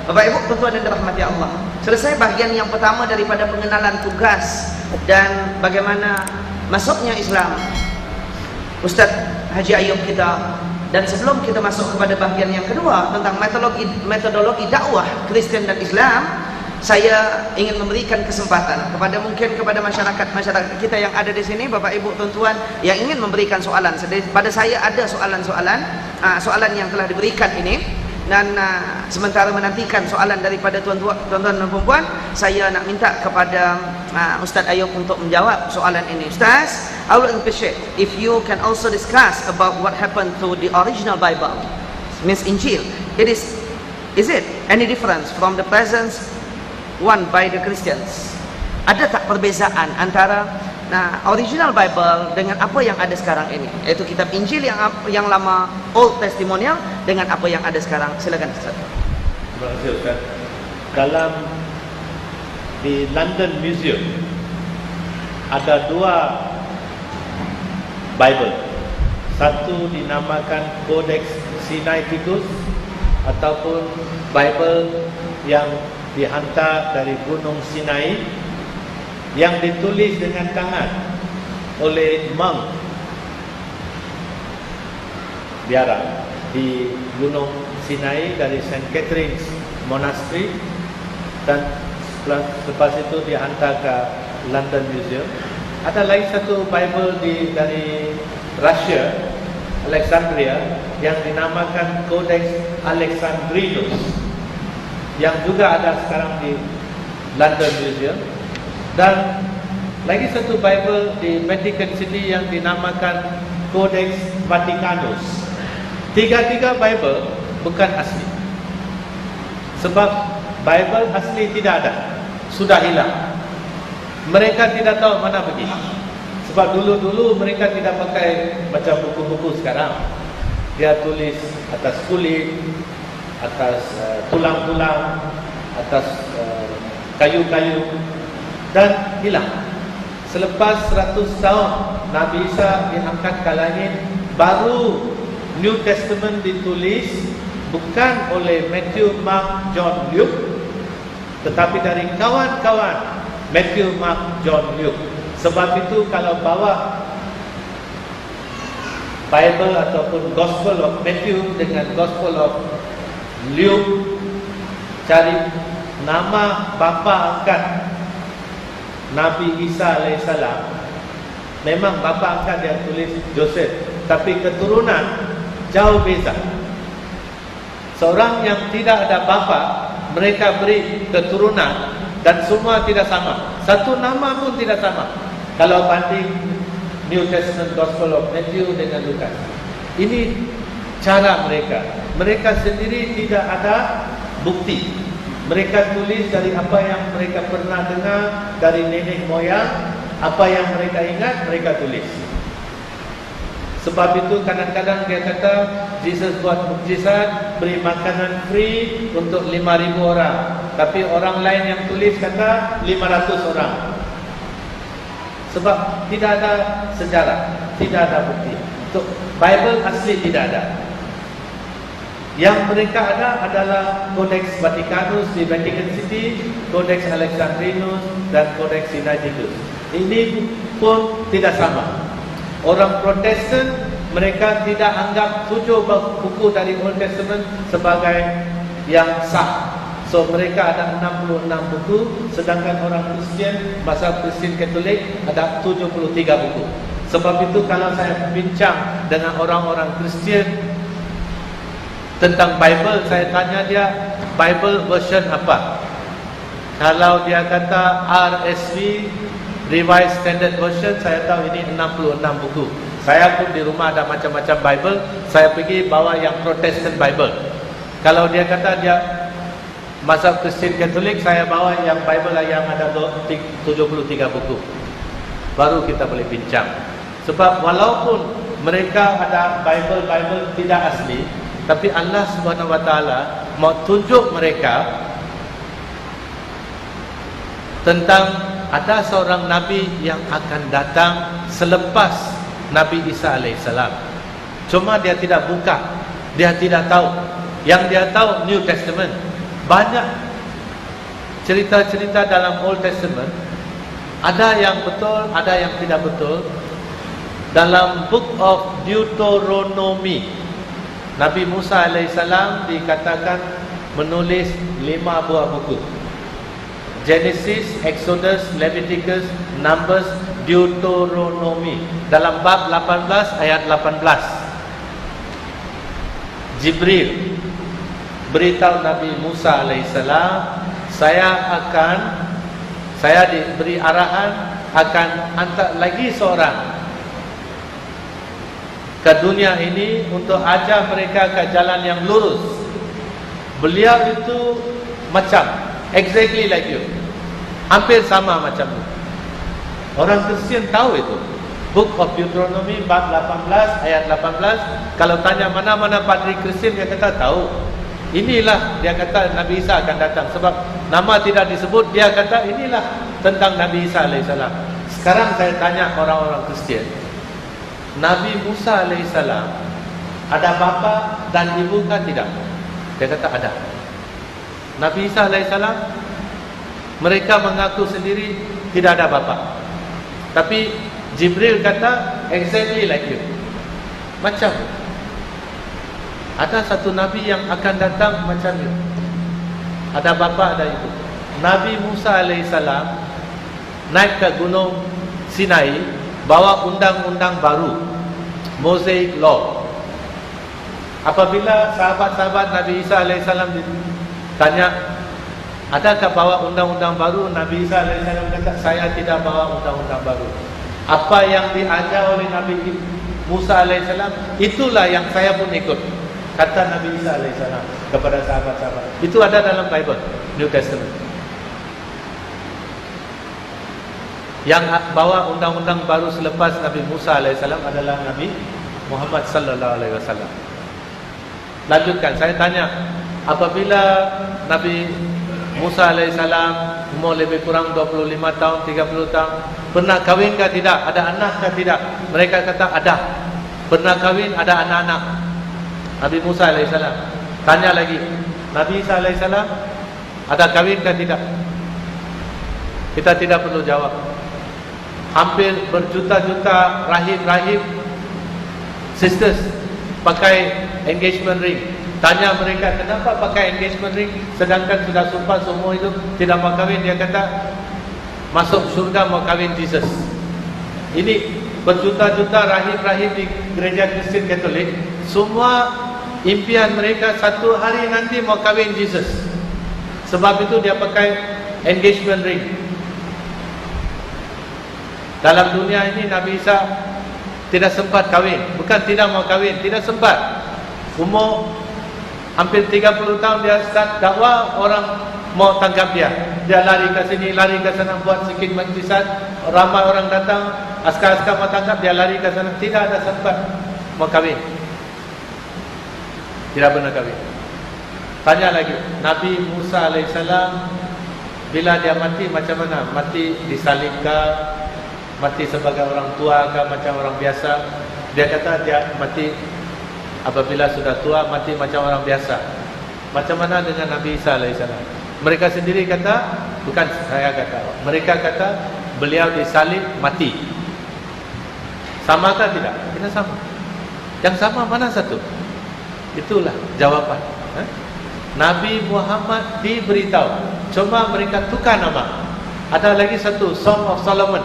Bapak Ibu tuan dan dirahmati Allah, selesai bahagian yang pertama daripada pengenalan tugas dan bagaimana masuknya Islam Ustaz Haji Ayub kita. Dan sebelum kita masuk kepada bahagian yang kedua tentang metodologi dakwah Kristen dan Islam, saya ingin memberikan kesempatan kepada masyarakat kita yang ada di sini, Bapak Ibu tuan-tuan yang ingin memberikan soalan. Pada saya ada soalan yang telah diberikan ini, dan sementara menantikan soalan daripada tuan-tuan dan puan-puan, saya nak minta kepada Ustaz Ayub untuk menjawab soalan ini. Ustaz, I would appreciate if you can also discuss about what happened to the original Bible, means Injil. Is it any difference from the present one by the Christians? Ada tak perbezaan antara original Bible dengan apa yang ada sekarang ini, yaitu kitab Injil yang lama, Old Testimonial, dengan apa yang ada sekarang? Silakan Ustaz. Terima kasih Ustaz. Dalam di London Museum ada dua Bible. Satu dinamakan Codex Sinaiticus ataupun Bible yang dihantar dari Gunung Sinai, yang ditulis dengan tangan oleh monk biara di Gunung Sinai dari St. Catherine's Monastery, dan lepas itu dihantar ke London Museum. Ada lagi satu Bible dari Russia, Alexandria, yang dinamakan Codex Alexandrinus, yang juga ada sekarang di London Museum. Dan lagi satu Bible di Vatican City yang dinamakan Codex Vaticanus. Tiga-tiga Bible bukan asli, sebab Bible asli tidak ada, sudah hilang. Mereka tidak tahu mana pergi, sebab dulu mereka tidak pakai macam buku-buku sekarang. Dia tulis atas kulit, atas tulang-tulang, atas kayu-kayu, dan hilang. Selepas 100 tahun Nabi Isa diangkat ke langit, baru New Testament ditulis, bukan oleh Matthew, Mark, John, Luke, tetapi dari kawan-kawan Matthew, Mark, John, Luke. Sebab itu kalau bawa Bible ataupun Gospel of Matthew dengan Gospel of Luke, cari nama bapa angkat Nabi Isa alaihissalam, memang bapa angkat dia tulis Joseph, tapi keturunan jauh beza. Seorang yang tidak ada bapa, mereka beri keturunan dan semua tidak sama. Satu nama pun tidak sama. Kalau banding New Testament Gospel of Matthew dengan Lukas, ini cara mereka. Mereka sendiri tidak ada bukti. Mereka tulis dari apa yang mereka pernah dengar dari nenek moyang, apa yang mereka ingat, mereka tulis. Sebab itu kadang-kadang dia kata Jesus buat mukjizat, beri makanan free untuk 5,000 orang, tapi orang lain yang tulis kata 500 orang. Sebab tidak ada sejarah, tidak ada bukti. Untuk Bible asli tidak ada. Yang mereka ada adalah Codex Vaticanus di Vatican City, Codex Alexandrinus, dan Codex Sinaiticus. Ini pun tidak sama. Orang Protestan, mereka tidak anggap 7 buku dari Old Testament sebagai yang sah. So mereka ada 66 buku, sedangkan orang Kristian, mazhab Kristen Katolik ada 73 buku. Sebab itu kalau saya bincang dengan orang-orang Kristian tentang Bible, saya tanya dia Bible version apa. Kalau dia kata RSV, Revised Standard Version, saya tahu ini 66 buku. Saya pun di rumah ada macam-macam Bible, saya pergi bawa yang Protestant Bible. Kalau dia kata dia mazhab Kristen Katolik, saya bawa yang Bible yang ada 73 buku. Baru kita boleh bincang. Sebab walaupun mereka ada Bible tidak asli, tapi Allah Subhanahu Wa Taala mau tunjuk mereka tentang ada seorang Nabi yang akan datang selepas Nabi Isa alaihissalam. Cuma dia tidak buka, dia tidak tahu. Yang dia tahu New Testament. banyak cerita-cerita dalam Old Testament, ada yang betul, ada yang tidak betul. Dalam Book of Deuteronomy, Nabi Musa alaihissalam dikatakan menulis 5 buah buku: Genesis, Exodus, Leviticus, Numbers, Deuteronomy. Dalam bab 18 ayat 18, Jibril beritahu Nabi Musa alaihissalam, saya diberi arahan akan hantar lagi seorang ke dunia ini untuk ajar mereka ke jalan yang lurus. Beliau itu macam exactly like you, hampir sama macam you. Orang Kristian tahu itu. Book of Deuteronomy bab 18 ayat 18. Kalau tanya mana-mana padri Kristian, dia kata tahu. Inilah, dia kata Nabi Isa akan datang. Sebab nama tidak disebut, dia kata inilah tentang Nabi Isa alaihissalam. Sekarang saya tanya orang-orang Kristian, Nabi Musa alaihissalam ada bapa dan ibu kan tidak? Dia kata ada. Nabi Isa alaihissalam, mereka mengaku sendiri tidak ada bapa. Tapi Jibril kata exactly like you. Macam ada satu Nabi yang akan datang macam you. Ada bapa, ada ibu. Nabi Musa alaihissalam naik ke gunung Sinai, bawa undang-undang baru, Mosaic Law. Apabila sahabat-sahabat Nabi Isa alaihissalam ditanya, adakah bawa undang-undang baru? Nabi Isa alaihissalam kata, saya tidak bawa undang-undang baru. Apa yang diajar oleh Nabi Musa alaihissalam, itulah yang saya pun ikut, kata Nabi Isa alaihissalam kepada sahabat-sahabat. Itu ada dalam Bible, New Testament. Yang bawa undang-undang baru selepas Nabi Musa alaihissalam adalah Nabi Muhammad sallallahu alaihi wasallam. Lanjutkan, saya tanya, apabila Nabi Musa alaihissalam umur lebih kurang 25 tahun, 30 tahun, pernah kahwin ke tidak? Ada anak ke tidak? Mereka kata ada. Pernah kahwin, ada anak-anak. Nabi Musa alaihissalam tanya lagi, Nabi Isa alaihissalam ada kahwin ke tidak? Kita tidak perlu jawab. Hampir berjuta-juta rahib-rahib, sisters pakai engagement ring. Tanya mereka, kenapa pakai engagement ring sedangkan sudah sumpah seumur hidup tidak mau kahwin? Dia kata, masuk surga mau kahwin Jesus. Ini berjuta-juta rahib-rahib di gereja Kristen Katolik, semua impian mereka satu hari nanti mau kahwin Jesus. Sebab itu dia pakai engagement ring. Dalam dunia ini Nabi Isa tidak sempat kahwin. Bukan tidak mau kahwin, tidak sempat. Umur hampir 30 tahun dia start dakwah, orang mau tangkap dia. Dia lari ke sini, lari ke sana, buat sikit mukjizat. Ramai orang datang, askar-askar mau tangkap, dia lari ke sana. Tidak ada sempat mau kahwin. Tidak pernah kahwin. Tanya lagi, Nabi Musa alaihissalam bila dia mati macam mana? Mati disalibkan, mati sebagai orang tua ke macam orang biasa? Dia kata dia mati apabila sudah tua, mati macam orang biasa. Macam mana dengan Nabi Isa alaihissalam? Mereka sendiri kata, bukan saya kata, mereka kata beliau disalib mati. Samakah tidak? Tidak sama. Yang sama mana satu? Itulah jawapan. Nabi Muhammad diberitahu, cuma mereka tukar nama. Ada lagi satu, Song of Solomon,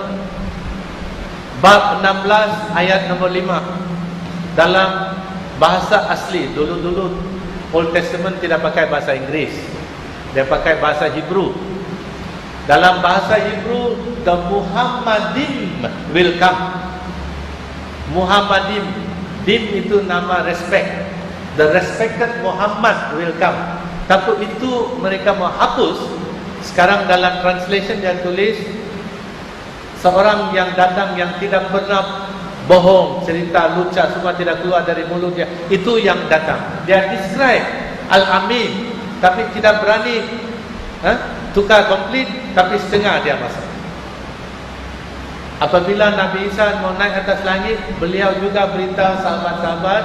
bab 16 ayat nombor 5. Dalam bahasa asli, dulu-dulu Old Testament tidak pakai bahasa Inggris, dia pakai bahasa Hebrew. Dalam bahasa Hebrew, the Muhammadim will come. Muhammadim, din itu nama respect. The respected Muhammad will come. Tapi itu mereka mau hapus. Sekarang dalam translation dia tulis, seorang yang datang yang tidak pernah bohong, cerita, lucah, semua tidak keluar dari mulutnya, itu yang datang. Dia describe Al-Amin, tapi tidak berani tukar komplit, tapi setengah dia masuk. Apabila Nabi Isa mau naik atas langit, beliau juga beritahu sahabat-sahabat,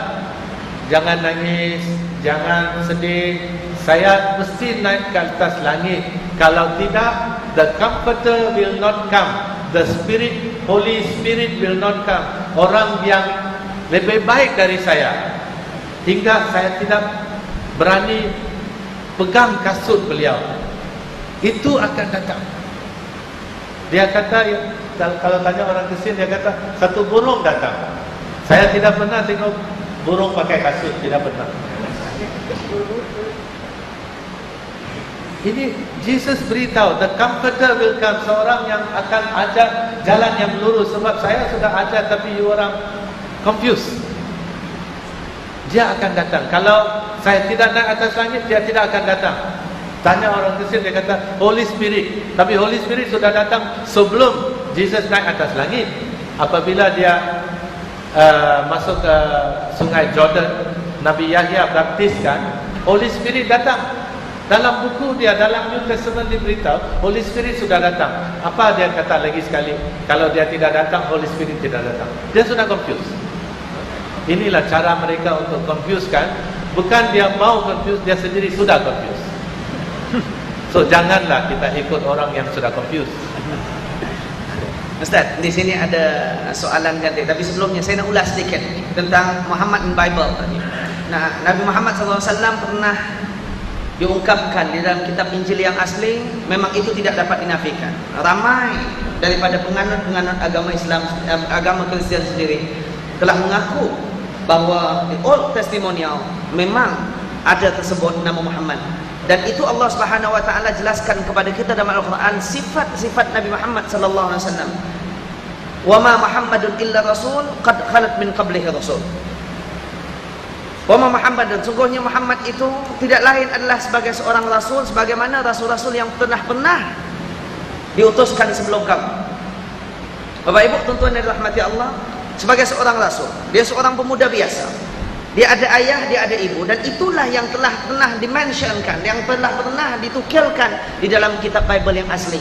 jangan nangis, jangan sedih, saya mesti naik ke atas langit. Kalau tidak, the Comforter will not come. The Spirit, Holy Spirit will not come. Orang yang lebih baik dari saya, hingga saya tidak berani pegang kasut beliau, itu akan datang. Dia kata, kalau tanya orang Kristian, dia kata satu burung datang. Saya tidak pernah tengok burung pakai kasut, tidak pernah. Ini Jesus beritahu, the Comforter will come, seorang yang akan ajar jalan yang lurus. Sebab saya sudah ajar tapi you orang confused. Dia akan datang. Kalau saya tidak naik atas langit, dia tidak akan datang. Tanya orang Kristen, dia kata Holy Spirit. Tapi Holy Spirit sudah datang sebelum Jesus naik atas langit. Apabila dia masuk ke sungai Jordan, Nabi Yahya baptiskan, Holy Spirit datang. Dalam buku dia, dalam New Testament diberitahu Holy Spirit sudah datang. Apa dia kata lagi sekali? Kalau dia tidak datang, Holy Spirit tidak datang. Dia sudah confused. Inilah cara mereka untuk confusekan. Bukan dia mau confuse, dia sendiri sudah confused. So janganlah kita ikut orang yang sudah confused. Ustaz, di sini ada soalan ganti. Tapi sebelumnya saya nak ulas sedikit tentang Muhammad dan Bible tadi. Nah, Nabi Muhammad SAW pernah diungkapkan di dalam kitab Injil yang asli, memang itu tidak dapat dinafikan. Ramai daripada penganut-penganut agama Islam, agama Kristen sendiri telah mengaku bahawa di Old Testimonial memang ada tersebut nama Muhammad. Dan itu Allah Subhanahu wa taala jelaskan kepada kita dalam Al-Quran sifat-sifat Nabi Muhammad sallallahu alaihi wasallam. Wa ma Muhammadun illa rasul qad khalat min qablihi rasul. Wa ma Muhammad, dan sungguhnya Muhammad itu tidak lain adalah sebagai seorang rasul sebagaimana rasul-rasul yang pernah diutuskan sebelum kamu. Bapak Ibu tuan-tuan yang dirahmati Allah, sebagai seorang rasul, dia seorang pemuda biasa. Dia ada ayah, dia ada ibu, dan itulah yang telah pernah dimentionkan, yang telah pernah ditukilkan di dalam kitab Bible yang asli.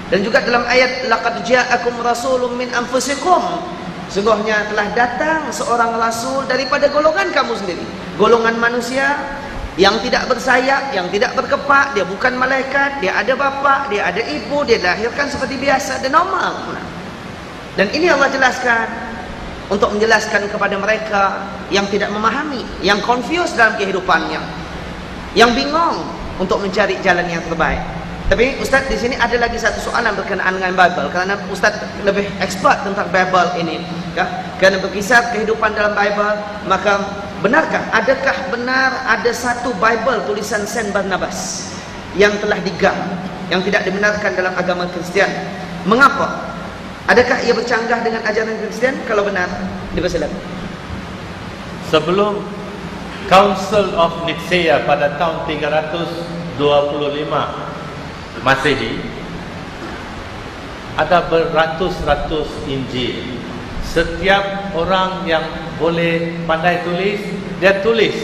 Dan juga dalam ayat laqad ja'akum rasulun min anfusikum, sungguhnya telah datang seorang rasul daripada golongan kamu sendiri, golongan manusia yang tidak bersayap, yang tidak berkepak. Dia bukan malaikat, dia ada bapa, dia ada ibu, dia dilahirkan seperti biasa dan normal. Dan ini Allah jelaskan untuk menjelaskan kepada mereka yang tidak memahami, yang confused dalam kehidupannya, yang bingung untuk mencari jalan yang terbaik. Tapi Ustaz, di sini ada lagi satu soalan berkenaan dengan Bible, kerana Ustaz lebih expert tentang Bible ini, ya? Kerana berkisar kehidupan dalam Bible, maka benarkah, adakah benar ada satu Bible tulisan Saint Barnabas yang telah digam, yang tidak dibenarkan dalam agama Kristian? Mengapa? Adakah ia bercanggah dengan ajaran Kristian? Kalau benar, dipersilakan. Sebelum Council of Nicaea pada tahun 325 Masehi, ada beratus-ratus Injil. Setiap orang yang boleh pandai tulis, dia tulis.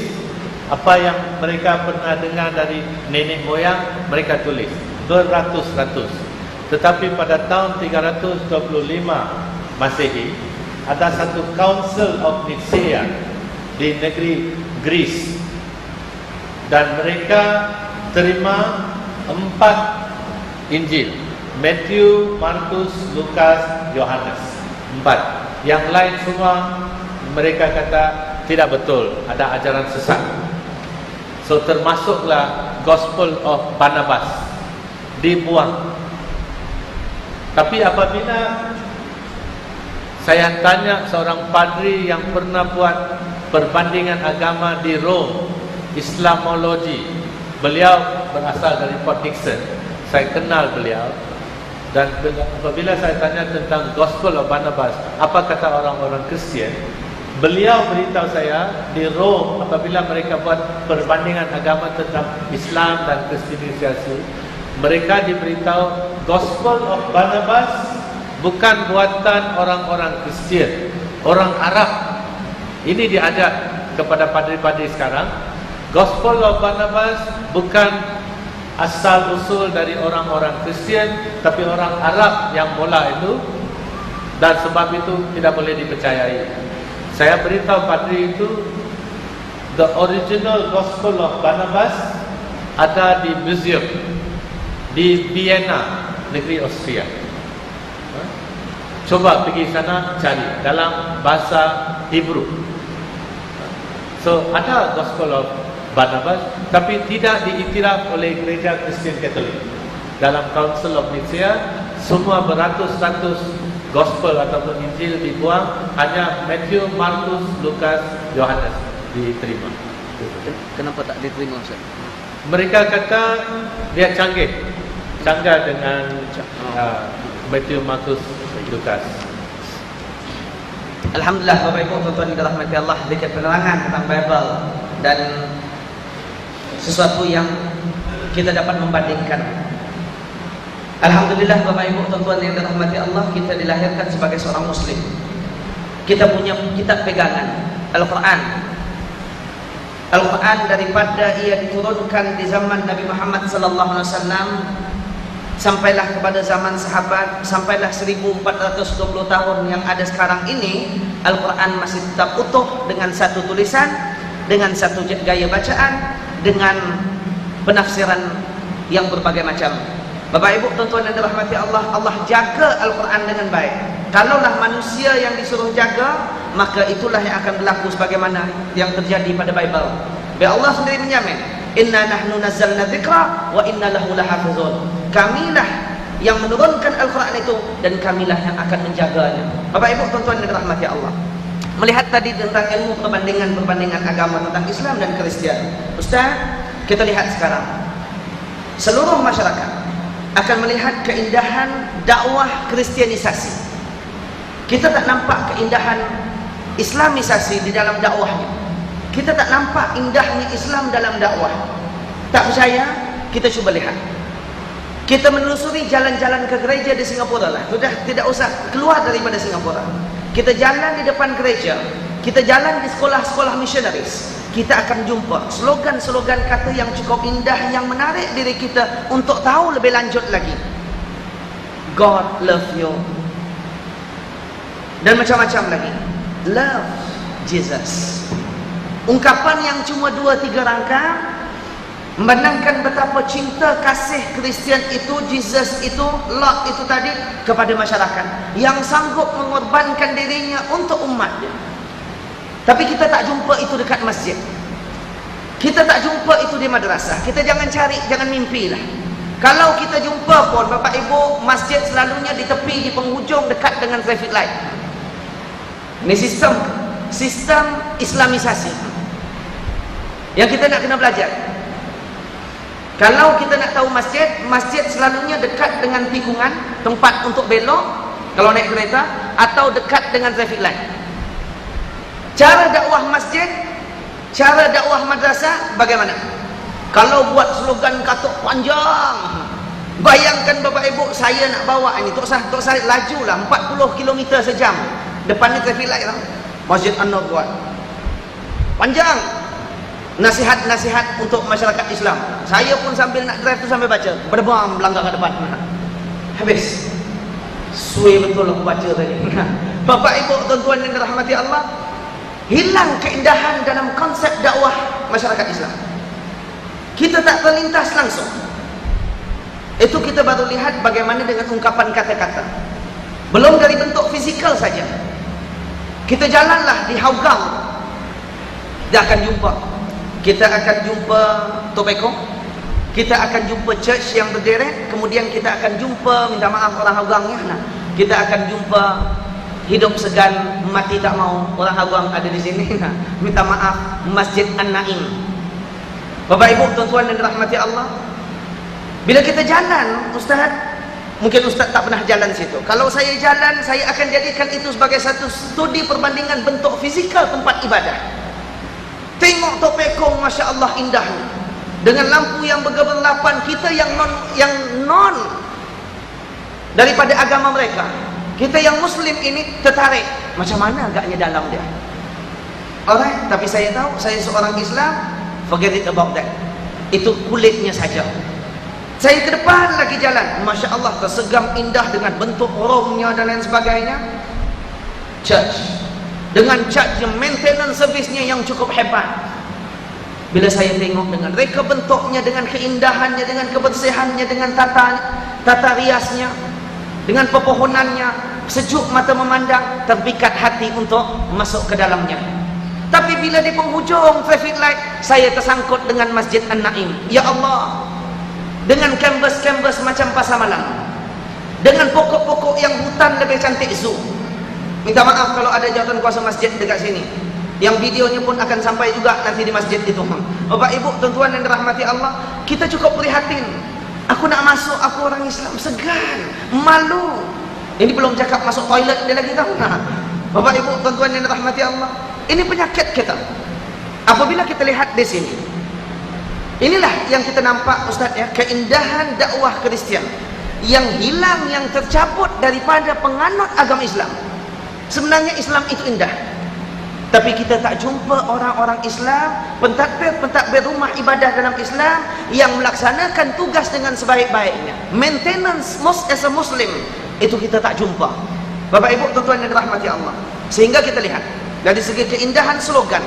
Apa yang mereka pernah dengar dari nenek moyang, mereka tulis. Beratus-ratus. Tetapi pada tahun 325 Masehi, ada satu Council of Nicaea di negeri Greece, dan mereka terima 4 Injil: Matthew, Markus, Lukas, Yohanes. 4. Yang lain semua mereka kata tidak betul, ada ajaran sesat. So termasuklah Gospel of Barnabas dibuang. Tapi apabila saya tanya seorang padri yang pernah buat perbandingan agama di Rome, Islamology, beliau berasal dari Port Dickson, saya kenal beliau. Dan apabila saya tanya tentang Gospel of Barnabas, apa kata orang-orang Kristian, beliau beritahu saya di Rome, apabila mereka buat perbandingan agama tentang Islam dan Kristianisasi, mereka diberitahu Gospel of Barnabas bukan buatan orang-orang Kristian, orang Arab. Ini diajak kepada padri-padri sekarang. Gospel of Barnabas bukan asal usul dari orang-orang Kristian, tapi orang Arab yang mula itu, dan sebab itu tidak boleh dipercayai. Saya beritahu padri itu, the original Gospel of Barnabas ada di museum di Vienna, negeri Austria. Coba pergi sana cari dalam bahasa Hebrew. So ada Gospel of Barnabas, tapi tidak diiktiraf oleh Gereja Kristen Katolik. Dalam Council of Nicaea, semua beratus-ratus Gospel ataupun Injil dibuang, hanya Matthew, Markus, Lukas, Yohanes diterima. Kenapa tak diterima, Ustaz? Mereka kata dia canggih dengan Matthew, Markus, Lukas. Alhamdulillah, Bapak Ibu, tuan-tuan yang dirahmati Allah, sedikit penerangan tentang Bible dan sesuatu yang kita dapat membandingkan. Alhamdulillah, Bapak Ibu, tuan-tuan yang dirahmati Allah, kita dilahirkan sebagai seorang Muslim. Kita punya kitab pegangan, Al-Quran. Al-Quran daripada ia diturunkan di zaman Nabi Muhammad SAW sampailah kepada zaman sahabat, sampailah 1420 tahun yang ada sekarang ini, Al-Quran masih tetap utuh dengan satu tulisan, dengan satu gaya bacaan, dengan penafsiran yang berbagai macam. Bapak Ibu, tuan-tuan yang dirahmati Allah, Allah jaga Al-Quran dengan baik. Kalaulah manusia yang disuruh jaga, maka itulah yang akan berlaku sebagaimana yang terjadi pada Bible. Biar Allah sendiri menjamin, inna nahnu nazzalna dzikra wa inna lahu lahafizun. Kamilah yang menurunkan Al-Quran itu dan kamilah yang akan menjaganya. Bapak Ibu, tuan-tuan yang dirahmati Allah, melihat tadi tentang ilmu perbandingan agama tentang Islam dan Kristian, Ustaz, kita lihat sekarang seluruh masyarakat akan melihat keindahan dakwah Kristianisasi. Kita tak nampak keindahan Islamisasi di dalam dakwahnya. Kita tak nampak indahnya Islam dalam dakwah. Tak percaya? Kita cuba lihat. Kita menelusuri jalan-jalan ke gereja di Singapura lah. Sudah tidak usah keluar daripada Singapura. Kita jalan di depan gereja, kita jalan di sekolah-sekolah missionaries, kita akan jumpa slogan-slogan kata yang cukup indah yang menarik diri kita untuk tahu lebih lanjut lagi. God love you. Dan macam-macam lagi. Love Jesus. Ungkapan yang cuma 2-3 rangka memandangkan betapa cinta kasih Kristian itu, Jesus itu, Lot itu tadi kepada masyarakat yang sanggup mengorbankan dirinya untuk umatnya. Tapi kita tak jumpa itu dekat masjid. Kita tak jumpa itu di madrasah. Kita jangan cari, jangan mimpilah. Kalau kita jumpa pun, Bapak Ibu, masjid selalunya di tepi, di penghujung dekat dengan traffic light. Ini sistem Islamisasi yang kita nak kena belajar. Kalau kita nak tahu masjid, masjid selalunya dekat dengan tikungan, tempat untuk belok kalau naik kereta, atau dekat dengan traffic light. Cara dakwah masjid, cara dakwah madrasah bagaimana? Kalau buat slogan katuk panjang, bayangkan Bapak Ibu, saya nak bawa ini, tok saya lajulah 40 km sejam. Depannya traffic light lah. Masjid An-Nur buat panjang. Nasihat-nasihat untuk masyarakat Islam. Saya pun sambil nak drive tu sambil baca, berdebam melangkah ke depan. Habis. Suai betul aku baca tadi. Bapak Ibu, tuan-tuan yang dirahmati Allah, hilang keindahan dalam konsep dakwah masyarakat Islam. Kita tak terlintas langsung. Itu kita baru lihat bagaimana dengan ungkapan kata-kata. Belum dari bentuk fizikal saja. Kita jalanlah di Hougang, dia akan jumpa. Kita akan jumpa tobacco, kita akan jumpa church yang berderet, kemudian kita akan jumpa, minta maaf orang Hougang ya, nah, kita akan jumpa hidup segan mati tak mau, orang Hougang ada di sini, nah, minta maaf, Masjid An-Naim. Bapak Ibu, tuan-tuan yang dirahmati Allah, bila kita jalan, Ustaz, mungkin Ustaz tak pernah jalan situ. Kalau saya jalan, saya akan jadikan itu sebagai satu studi perbandingan bentuk fizikal tempat ibadah. Tengok topekong, Masya Allah indahnya, dengan lampu yang bergemerlapan. Kita yang non daripada agama mereka, kita yang Muslim ini tertarik. Macam mana agaknya dalam dia? Alright, tapi saya tahu, saya seorang Islam, forget it about that. Itu kulitnya saja. Saya ke depan lagi jalan, Masya Allah, tersegam indah dengan bentuk romnya dan lain sebagainya. Church, dengan church yang maintenance servisnya yang cukup hebat. Bila saya tengok dengan reka bentuknya, dengan keindahannya, dengan kebersihannya, dengan tata riasnya, dengan pepohonannya, sejuk mata memandang, terpikat hati untuk masuk ke dalamnya. Tapi bila di penghujung traffic light, saya tersangkut dengan Masjid An-Naim. Ya Allah, dengan canvas-canvas macam pasar malam, dengan pokok-pokok yang hutan lebih cantik zoo. Minta maaf kalau ada jawatan kuasa masjid dekat sini, yang videonya pun akan sampai juga nanti di masjid itu. Bapak Ibu, tuan-tuan yang dirahmati Allah, kita cukup prihatin. Aku nak masuk, aku orang Islam, segan, malu. Ini belum cakap masuk toilet dia lagi tahu. Nah, Bapak Ibu, tuan-tuan yang dirahmati Allah, ini penyakit kita. Apabila kita lihat di sini, inilah yang kita nampak Ustaz ya, keindahan dakwah Kristian yang hilang, yang tercabut daripada penganut agama Islam. Sebenarnya Islam itu indah, tapi kita tak jumpa orang-orang Islam, pentadbir rumah ibadah dalam Islam yang melaksanakan tugas dengan sebaik-baiknya. Maintenance as a Muslim, itu kita tak jumpa. Bapak Ibu, tuan-tuan yang dirahmati Allah, sehingga kita lihat dari segi keindahan slogan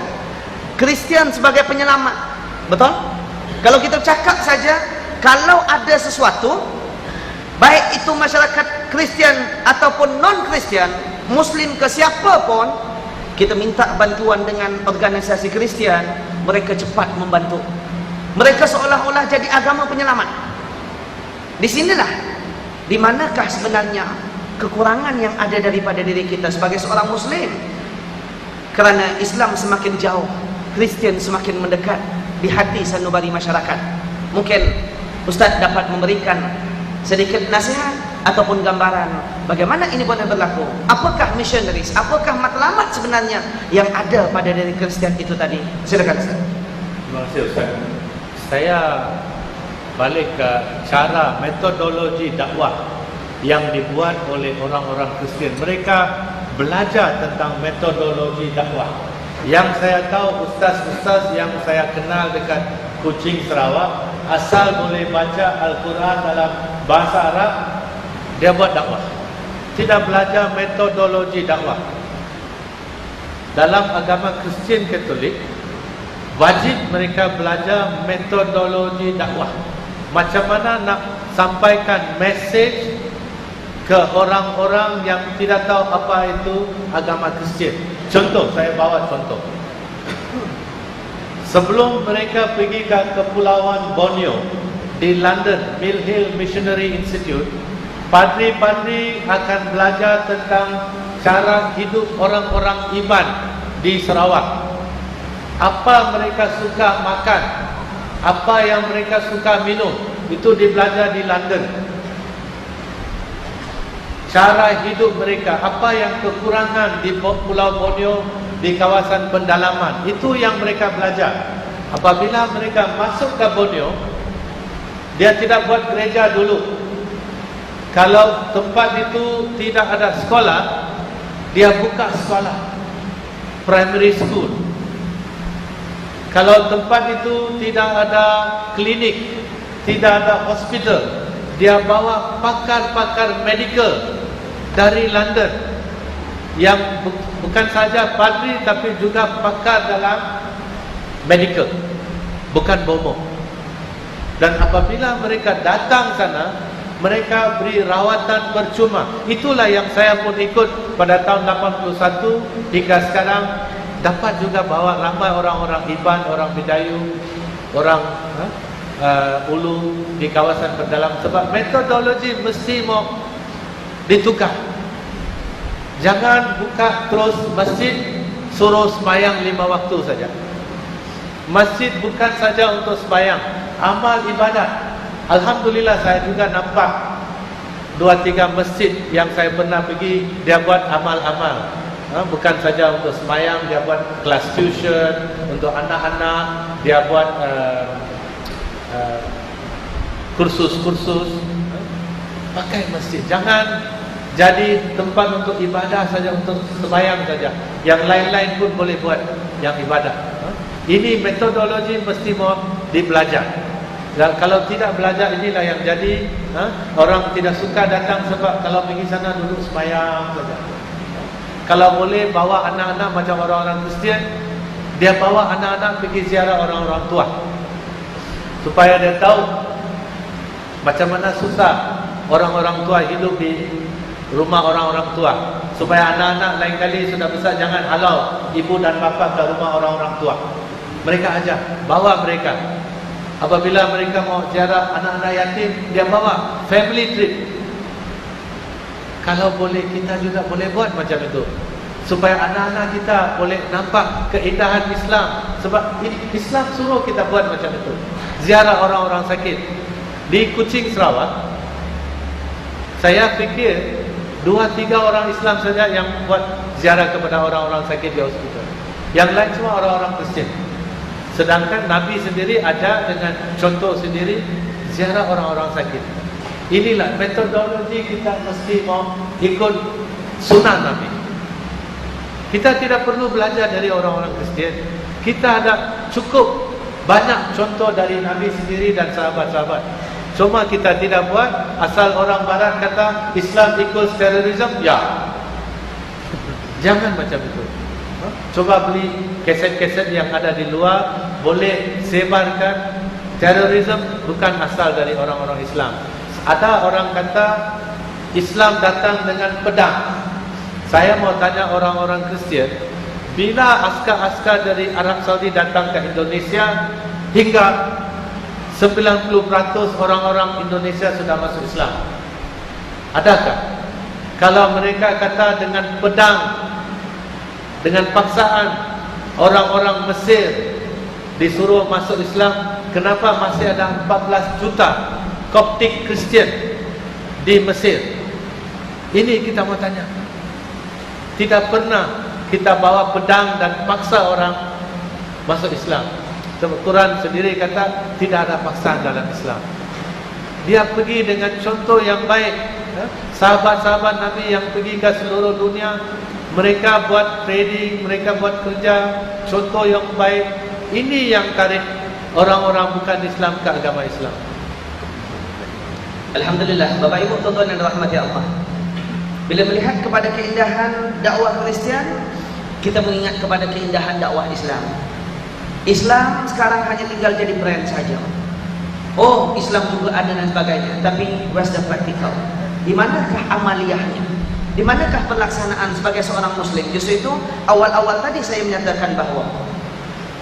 Kristian sebagai penyelamat. Betul? Kalau kita cakap saja, kalau ada sesuatu, baik itu masyarakat Kristian ataupun non-Kristian, Muslim ke siapa pun, kita minta bantuan dengan organisasi Kristian, mereka cepat membantu. Mereka seolah-olah jadi agama penyelamat. Di sinilah di manakah sebenarnya kekurangan yang ada daripada diri kita sebagai seorang Muslim. Kerana Islam semakin jauh, Kristian semakin mendekat di hati sanubari masyarakat. Mungkin Ustaz dapat memberikan sedikit nasihat ataupun gambaran bagaimana ini boleh berlaku. Apakah missionaries, apakah matlamat sebenarnya yang ada pada diri Kristian itu tadi? Silakan Ustaz. Terima kasih Ustaz. Saya balik ke cara metodologi dakwah yang dibuat oleh orang-orang Kristian. Mereka belajar tentang metodologi dakwah. Yang saya tahu, ustaz-ustaz yang saya kenal dekat Kuching, Sarawak, asal boleh baca Al-Quran dalam bahasa Arab, dia buat dakwah. Tidak belajar metodologi dakwah. Dalam agama Kristian Katolik, wajib mereka belajar metodologi dakwah. Macam mana nak sampaikan mesej ke orang-orang yang tidak tahu apa itu agama Kristian. Contoh, saya bawa contoh. Sebelum mereka pergi ke Kepulauan Borneo di London, Mill Hill Missionary Institute, padri-padri akan belajar tentang cara hidup orang-orang Iban di Sarawak. Apa mereka suka makan, apa yang mereka suka minum, itu dibelajar di London. Cara hidup mereka, apa yang kekurangan di Pulau Borneo, di kawasan pendalaman, itu yang mereka belajar. Apabila mereka masuk ke Borneo, dia tidak buat gereja dulu. Kalau tempat itu tidak ada sekolah, dia buka sekolah, primary school. Kalau tempat itu tidak ada klinik, tidak ada hospital, dia bawa pakar-pakar medical dari London yang bukan saja padri tapi juga pakar dalam medical, bukan bomo. Dan apabila mereka datang sana, mereka beri rawatan percuma. Itulah yang saya pun ikut pada tahun 81 hingga sekarang, dapat juga bawa ramai orang-orang Iban, orang Bidayu, orang Ulu di kawasan pedalaman. Sebab metodologi mesti mau ditukar. Jangan buka terus masjid suruh sembahyang 5 waktu saja. Masjid bukan saja untuk sembahyang, amal ibadat. Alhamdulillah saya juga nampak 2-3 masjid yang saya pernah pergi, dia buat amal-amal. Bukan saja untuk sembahyang, dia buat kelas tuition untuk anak-anak, dia buat kursus-kursus. Pakai masjid, jangan jadi tempat untuk ibadah saja, untuk sembahyang saja. Yang lain-lain pun boleh buat yang ibadah. Ini metodologi mesti mau dibelajar. Dan kalau tidak belajar, inilah yang jadi orang tidak suka datang, sebab kalau pergi sana duduk sembahyang saja. Kalau boleh bawa anak-anak macam orang-orang Kristian, dia bawa anak-anak pergi ziarah orang-orang tua, supaya dia tahu macam mana susah orang-orang tua hidup di rumah orang-orang tua, supaya anak-anak lain kali sudah besar jangan halau ibu dan bapa ke rumah orang-orang tua. Mereka ajak, bawa mereka. Apabila mereka mau ziarah anak-anak yatim, dia bawa family trip. Kalau boleh, kita juga boleh buat macam itu, supaya anak-anak kita boleh nampak keindahan Islam. Sebab Islam suruh kita buat macam itu, ziarah orang-orang sakit. Di Kuching, Sarawak, saya fikir 2-3 orang Islam saja yang buat ziarah kepada orang-orang sakit di hospital. Yang lain semua orang-orang Kristian. Sedangkan Nabi sendiri ada dengan contoh sendiri ziarah orang-orang sakit. Inilah metodologi kita mesti mau ikut sunnah Nabi. Kita tidak perlu belajar dari orang-orang Kristian. Kita ada cukup banyak contoh dari Nabi sendiri dan sahabat-sahabat. Cuma kita tidak buat, asal orang barat kata Islam equals terrorism, ya. Jangan macam itu. Coba beli keset-keset yang ada di luar, boleh sebarkan. Terorisme bukan asal dari orang-orang Islam. Ada orang kata Islam datang dengan pedang. Saya mau tanya orang-orang Kristian, bila askar-askar dari Arab Saudi datang ke Indonesia, hingga 90% orang-orang Indonesia sudah masuk Islam. Adakah? Kalau mereka kata dengan pedang, dengan paksaan, orang-orang Mesir disuruh masuk Islam, kenapa masih ada 14 juta Koptik Kristian di Mesir? Ini kita mau tanya. Tidak pernah kita bawa pedang dan paksa orang masuk Islam. Quran sendiri kata tidak ada paksaan dalam Islam. Dia pergi dengan contoh yang baik. Sahabat-sahabat Nabi yang pergi ke seluruh dunia, mereka buat trading, mereka buat kerja, contoh yang baik. Ini yang tarik orang-orang bukan Islam ke agama Islam. Alhamdulillah, Bapak Ibu tuan-tuan yang dirahmati Allah. Bila melihat kepada keindahan dakwah Kristian, kita mengingat kepada keindahan dakwah Islam. Islam sekarang hanya tinggal jadi brand saja. Oh, Islam juga ada dan sebagainya, tapi where's the practical? Di manakah amaliyahnya? Di manakah pelaksanaan sebagai seorang Muslim? Justru itu awal-awal tadi saya menyatakan bahawa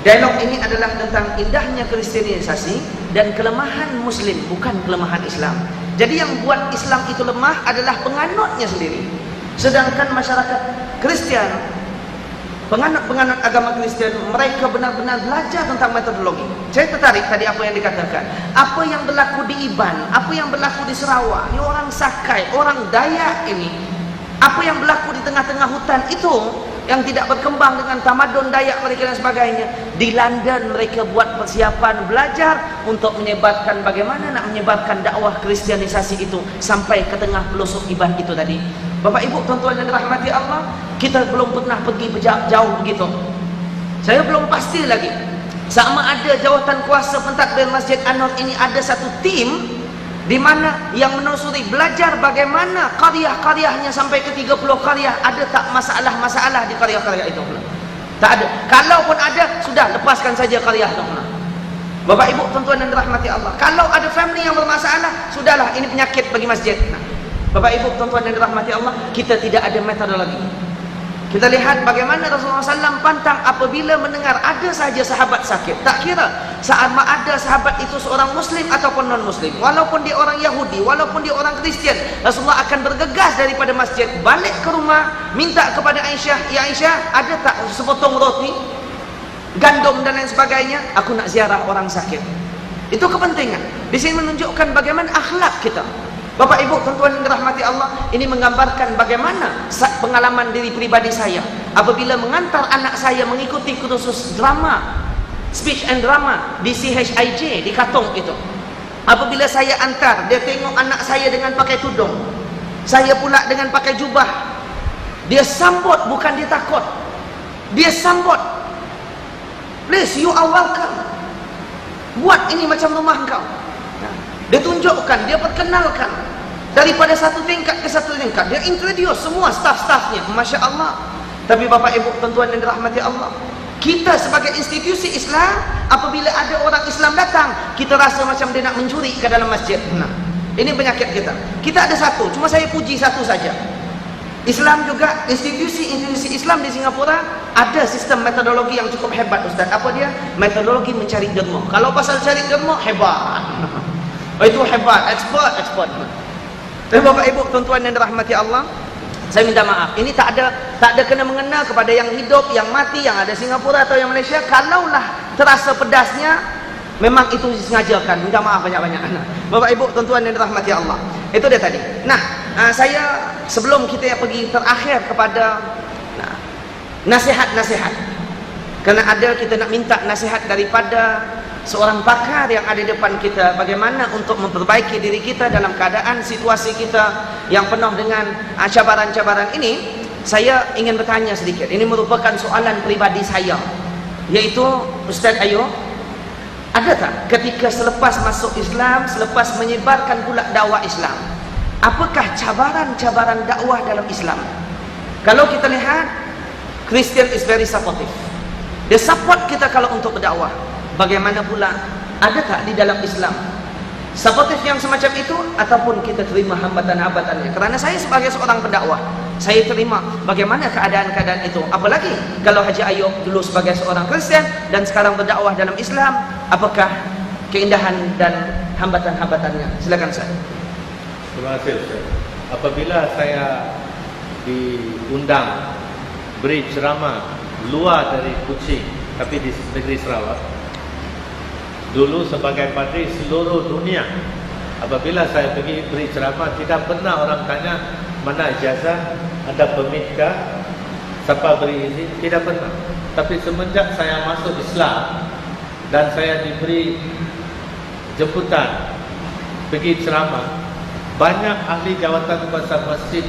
dialog ini adalah tentang indahnya kristianisasi dan kelemahan Muslim, bukan kelemahan Islam. Jadi yang buat Islam itu lemah adalah penganutnya sendiri. Sedangkan masyarakat Kristian, penganut-penganut agama Kristian, mereka benar-benar belajar tentang metodologi. Saya tertarik tadi apa yang dikatakan. Apa yang berlaku di Iban, apa yang berlaku di Sarawak, ini orang Sakai, orang Dayak ini, apa yang berlaku di tengah-tengah hutan itu, yang tidak berkembang dengan tamadun Dayak mereka dan sebagainya. Di London mereka buat persiapan belajar untuk menyebarkan bagaimana nak menyebarkan dakwah kristianisasi itu sampai ke tengah pelosok Iban itu tadi. Bapak Ibu tuan-tuan yang dirahmati Allah, kita belum pernah pergi jauh begitu. Saya belum pasti lagi sama ada jawatan kuasa pentadbir Masjid An-Nur ini ada satu tim di mana yang menelusuri belajar bagaimana qaryah-qaryahnya sampai ke 30 qaryah, ada tak masalah-masalah di qaryah-qaryah itu? Tak ada. Kalaupun ada, sudah lepaskan saja qaryah itu. Bapak Ibu tuan-tuan yang dirahmati Allah, kalau ada family yang bermasalah, sudahlah, ini penyakit bagi masjid. Bapak Ibu tuan-tuan yang dirahmati Allah, kita tidak ada metodologi. Kita lihat bagaimana Rasulullah SAW pantang apabila mendengar ada saja sahabat sakit. Tak kira sama ada sahabat itu seorang Muslim ataupun non-Muslim, walaupun dia orang Yahudi, walaupun dia orang Kristian, Rasulullah akan bergegas daripada masjid, balik ke rumah, minta kepada Aisyah, ya Aisyah, ada tak sepotong roti, gandum dan lain sebagainya, aku nak ziarah orang sakit. Itu kepentingan. Di sini menunjukkan bagaimana akhlak kita. Bapak Ibu tuan-tuan yang dirahmati Allah, ini menggambarkan bagaimana pengalaman diri pribadi saya apabila mengantar anak saya mengikuti kursus drama, speech and drama di CHIJ di Katong itu. Apabila saya antar, dia tengok anak saya dengan pakai tudung, saya pula dengan pakai jubah, dia sambut, bukan dia takut, dia sambut. Please, you are welcome. Buat ini macam rumah engkau. Dia tunjukkan, dia perkenalkan daripada satu tingkat ke satu tingkat, dia introduce semua staff-staffnya, Masya Allah. Tapi Bapak Ibu tuan-tuan yang dirahmati Allah, Kita sebagai institusi Islam, apabila ada orang Islam datang, kita rasa macam dia nak mencuri ke dalam masjid. Nah, ini penyakit kita. Kita ada satu, cuma saya puji satu saja. Islam juga, institusi Islam di Singapura ada sistem metodologi yang cukup hebat, Ustaz. Apa dia? Metodologi mencari derma. Kalau pasal cari derma, hebat. Oh, itu hebat, expert. Dan Bapak Ibu, tuan-tuan yang dirahmati Allah, saya minta maaf. Ini tak ada kena mengena kepada yang hidup, yang mati, yang ada Singapura atau yang Malaysia. Kalaulah terasa pedasnya, memang itu disengajakan. Minta maaf banyak-banyak. Bapak Ibu, tuan-tuan yang dirahmati Allah, itu dia tadi. Nah, saya sebelum kita pergi terakhir kepada nasihat-nasihat, kerana ada kita nak minta nasihat daripada seorang pakar yang ada di depan kita, bagaimana untuk memperbaiki diri kita dalam keadaan situasi kita yang penuh dengan cabaran-cabaran ini. Saya ingin bertanya sedikit. Ini merupakan soalan pribadi saya, iaitu Ustaz Ayu, ada tak ketika selepas masuk Islam, selepas menyebarkan pula dakwah Islam, apakah cabaran-cabaran dakwah dalam Islam? Kalau kita lihat, Christian is very supportive. Dia support kita kalau untuk berdakwah. Bagaimana pula, ada tak di dalam Islam supportive yang semacam itu, ataupun kita terima hambatan-hambatannya? Kerana saya sebagai seorang pendakwah, saya terima bagaimana keadaan-keadaan itu. Apalagi kalau Haji Ayub dulu sebagai seorang Kristian dan sekarang berdakwah dalam Islam, apakah keindahan dan hambatan-hambatannya? Silakan saya. Terima kasih, Ustaz. Apabila saya diundang beri ceramah luar dari Kuching tapi di negeri Sarawak, dulu sebagai padri seluruh dunia, apabila saya pergi beri ceramah, tidak pernah orang tanya mana ijazah, ada permitkah, siapa beri izin, tidak pernah. Tapi semenjak saya masuk Islam dan saya diberi jemputan pergi ceramah, banyak ahli jawatan besar masjid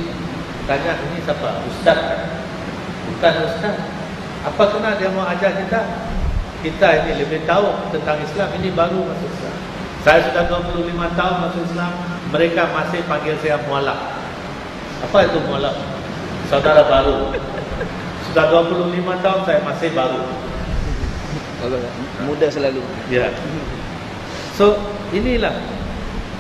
tanya, ini siapa? Ustaz kan? Bukan Ustaz. Apa kena dia mau ajar kita? Kita ini lebih tahu tentang Islam, ini baru masuk Islam. Saya sudah 25 tahun masuk Islam, mereka masih panggil saya mualaf. Apa itu mualaf? Saudara baru. Sudah 25 tahun saya masih baru. Muda selalu. Ya. So, inilah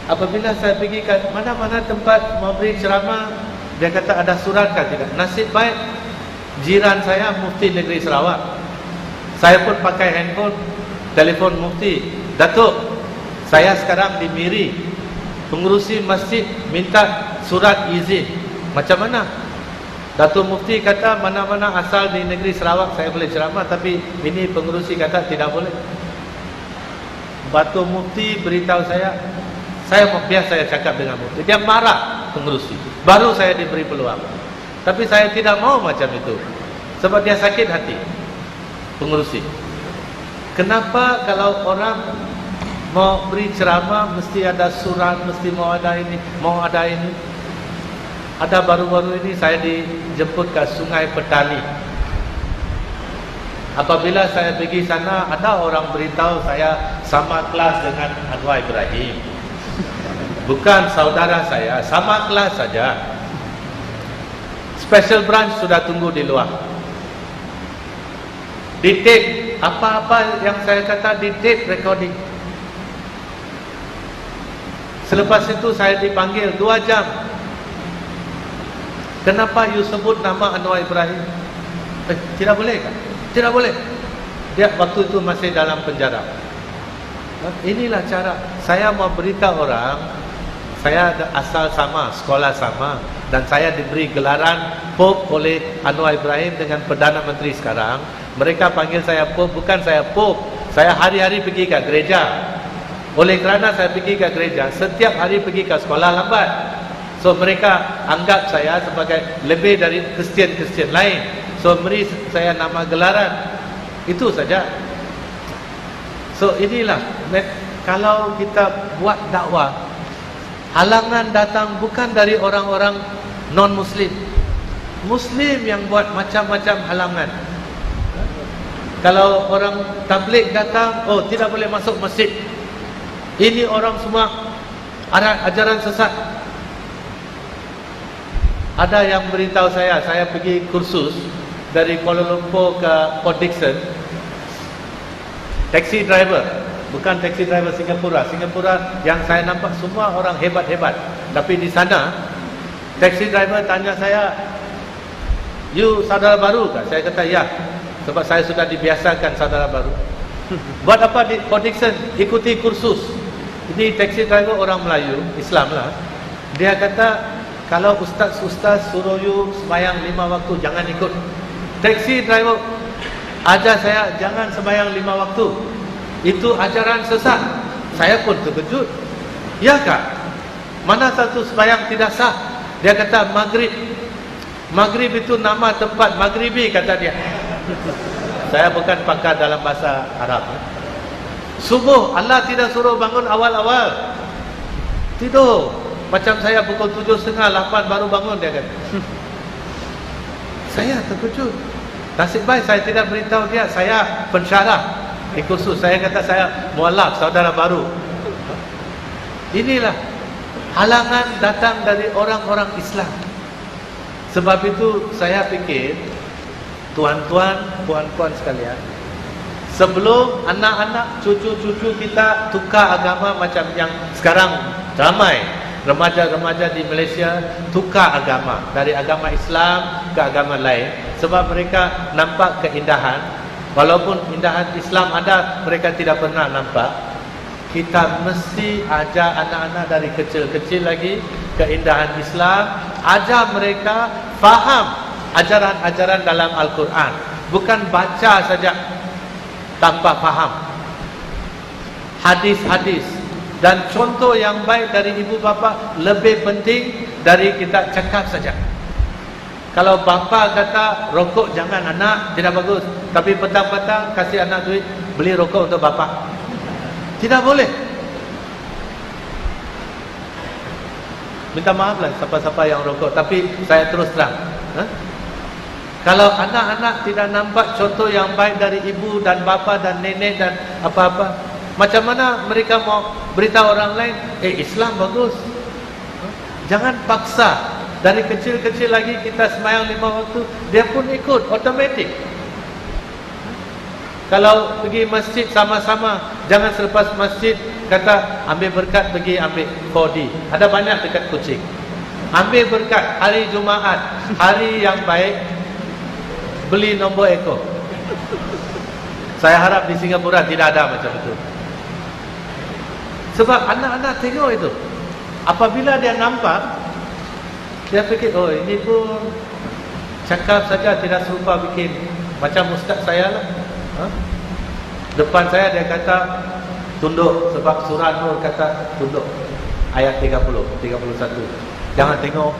apabila saya pergi ke mana-mana tempat mau beri ceramah, dia kata ada surat kan tidak? Nasib baik jiran saya mufti negeri Sarawak. Saya pun pakai handphone, telefon mufti. Datuk, saya sekarang di Miri, pengurusi masjid minta surat izin. Macam mana? Datuk mufti kata mana-mana asal di negeri Sarawak saya boleh ceramah, tapi ini pengurusi kata tidak boleh. Datuk mufti beritahu saya biar saya cakap dengan mufti. Dia marah pengurusi. Baru saya diberi peluang. Tapi saya tidak mau macam itu. Sebab dia sakit hati pengurusi. Kenapa kalau orang mau beri ceramah mesti ada surat, mesti mau ada ini, mau ada ini? Ada baru-baru ini saya dijemput ke Sungai Petani. Apabila saya pergi sana, ada orang beritahu saya sama kelas dengan Anwar Ibrahim. Bukan saudara saya, sama kelas saja. Special branch sudah tunggu di luar. Di tape, apa-apa yang saya kata di tape recording. Selepas itu saya dipanggil 2 jam. Kenapa you sebut nama Anwar Ibrahim? Tidak boleh kan? Tidak boleh. Dia waktu itu masih dalam penjara. Inilah cara saya mau beritahu orang, saya asal sama, sekolah sama, dan saya diberi gelaran Pope oleh Anwar Ibrahim dengan Perdana Menteri sekarang. Mereka panggil saya Pope, bukan saya Pope. Saya hari-hari pergi ke gereja. Oleh kerana saya pergi ke gereja, setiap hari pergi ke sekolah lambat. So mereka anggap saya sebagai lebih dari Kristian-Kristian lain. So beri saya nama gelaran. Itu saja. So inilah, kalau kita buat dakwah, halangan datang bukan dari orang-orang non-Muslim. Muslim yang buat macam-macam halangan. Kalau orang tabligh datang, oh tidak boleh masuk masjid. Ini orang semua ajaran sesat. Ada yang beritahu saya pergi kursus dari Kuala Lumpur ke Port Dickson. Taxi driver, bukan taxi driver Singapura. Singapura yang saya nampak semua orang hebat-hebat. Tapi di sana, taxi driver tanya saya, "You saudara baru kah?" Saya kata, "Ya." Sebab saya sudah dibiasakan saudara baru. Buat apa di Port Dickson? Ikuti kursus. Ini taxi driver orang Melayu, Islam lah. Dia kata, kalau ustaz-ustaz suruh you sembahyang 5 waktu, jangan ikut. Taxi driver ajar saya jangan sembahyang 5 waktu. Itu ajaran sesat. Saya pun terkejut. Ya kak? Mana satu sembahyang tidak sah? Dia kata maghrib. Maghrib itu nama tempat, maghribi kata dia. Saya bukan pakar dalam bahasa Arab. Subuh, Allah tidak suruh bangun awal-awal. Tidur. Macam saya pukul 7.30, 8 baru bangun, dia kata. Saya terkejut. Nasib baik saya tidak beritahu dia. Saya pensyarah di kursus. Saya kata saya mualaf, saudara baru. Inilah halangan datang dari orang-orang Islam. Sebab itu saya fikir, tuan-tuan, puan-puan sekalian, sebelum anak-anak, cucu-cucu kita tukar agama macam yang sekarang ramai remaja-remaja di Malaysia tukar agama dari agama Islam ke agama lain, sebab mereka nampak keindahan. Walaupun indahan Islam ada, mereka tidak pernah nampak. Kita mesti ajar anak-anak dari kecil-kecil lagi keindahan Islam, ajar mereka faham ajaran-ajaran dalam Al-Quran, bukan baca saja tanpa faham. Hadis-hadis dan contoh yang baik dari ibu bapa lebih penting dari kita cakap saja. Kalau bapa kata rokok jangan anak, tidak bagus, tapi petang-petang kasih anak duit beli rokok untuk bapa, tidak boleh. Minta maaf lah siapa-siapa yang rokok, tapi saya terus terang, kalau anak-anak tidak nampak contoh yang baik dari ibu dan bapa dan nenek dan apa-apa, macam mana mereka mau beritahu orang lain, Islam bagus? Jangan paksa. Dari kecil-kecil lagi kita sembahyang 5 waktu, dia pun ikut, otomatik. Kalau pergi masjid sama-sama, jangan selepas masjid kata ambil berkat pergi ambil 4D. Ada banyak dekat Kuching. Ambil berkat hari Jumaat, hari yang baik, beli nombor ekor. Saya harap di Singapura tidak ada macam itu. Sebab anak-anak tengok itu. Apabila dia nampak, dia fikir, oh ini pun cakap saja tidak serupa bikin. Macam ustaz saya lah. Depan saya dia kata tunduk, sebab surah Nur kata tunduk. Ayat 30, 31. Jangan tengok.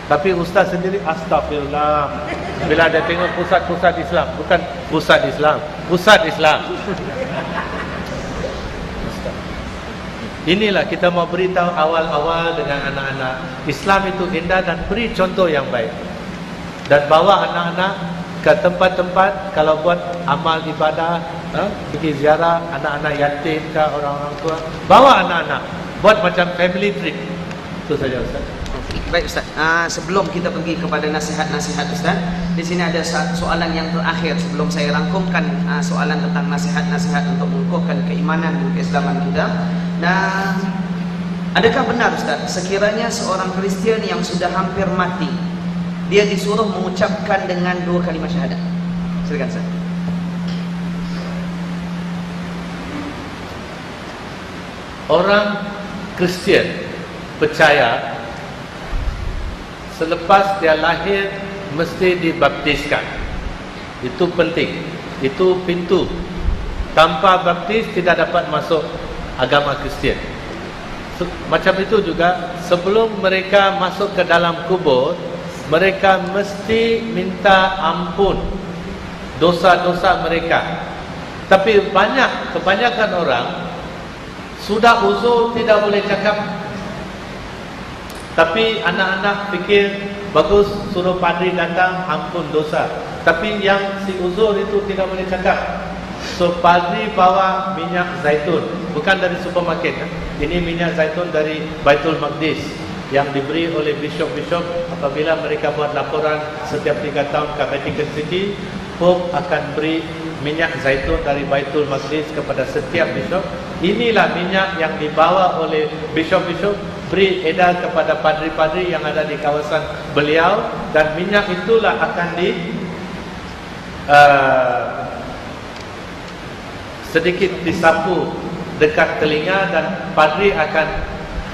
Tapi ustaz sendiri astagfirullah. Bila dia tengok pusat-pusat Islam, bukan pusat Islam, pusat Islam. Inilah kita mau beritahu awal-awal dengan anak-anak, Islam itu indah dan beri contoh yang baik. Dan bawa anak-anak ke tempat-tempat, kalau buat amal ibadah, pergi ziarah anak-anak yatim ke orang-orang tua, bawa anak-anak, buat macam family trip. Itu saja Ustaz. Baik Ustaz, sebelum kita pergi kepada nasihat-nasihat Ustaz, di sini ada soalan yang terakhir sebelum saya rangkumkan soalan tentang nasihat-nasihat untuk mengukuhkan keimanan dan keislaman kita. Nah, adakah benar Ustaz, sekiranya seorang Kristian yang sudah hampir mati, dia disuruh mengucapkan dengan 2 kalimat syahadat? Silakan Ustaz. Orang Kristian percaya selepas dia lahir mesti dibaptiskan. Itu penting. Itu pintu. Tanpa baptis tidak dapat masuk agama Kristian. Macam itu juga sebelum mereka masuk ke dalam kubur, mereka mesti minta ampun dosa-dosa mereka. Tapi kebanyakan orang sudah uzur tidak boleh cakap. Tapi anak-anak fikir bagus suruh padri datang ampun dosa. Tapi yang si uzur itu tidak boleh cakap. So padri bawa minyak zaitun, bukan dari supermarket. Ini minyak zaitun dari Baitul Maqdis yang diberi oleh bishop-bishop apabila mereka buat laporan setiap 3 tahun ke Vatican City. Pope akan beri minyak zaitun dari Baitul Maqdis kepada setiap bishop. Inilah minyak yang dibawa oleh bishop-bishop, beri edar kepada padri-padri yang ada di kawasan beliau, dan minyak itulah akan sedikit disapu dekat telinga, dan padri akan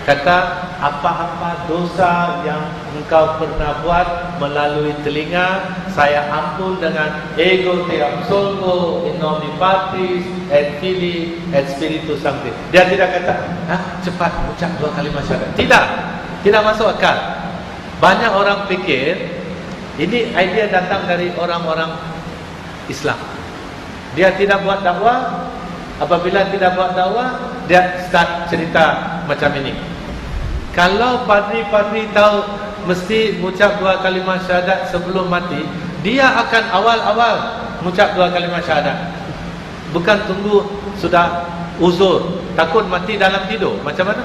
kata, apa-apa dosa yang engkau pernah buat melalui telinga, saya ampun dengan ego te absolvo in nomine Patris et Filii et Spiritus Sancti. Dia tidak kata, cepat ucap 2 kalimat syahadat. Tidak masuk akal. Banyak orang fikir ini idea datang dari orang-orang Islam. Dia tidak buat dakwah. Apabila tidak buat dakwah, dia start cerita macam ini. Kalau padri-padri tahu mesti mengucap 2 kalimat syahadat sebelum mati, dia akan awal-awal mengucap 2 kalimat syahadat. Bukan tunggu sudah uzur, takut mati dalam tidur. Macam mana?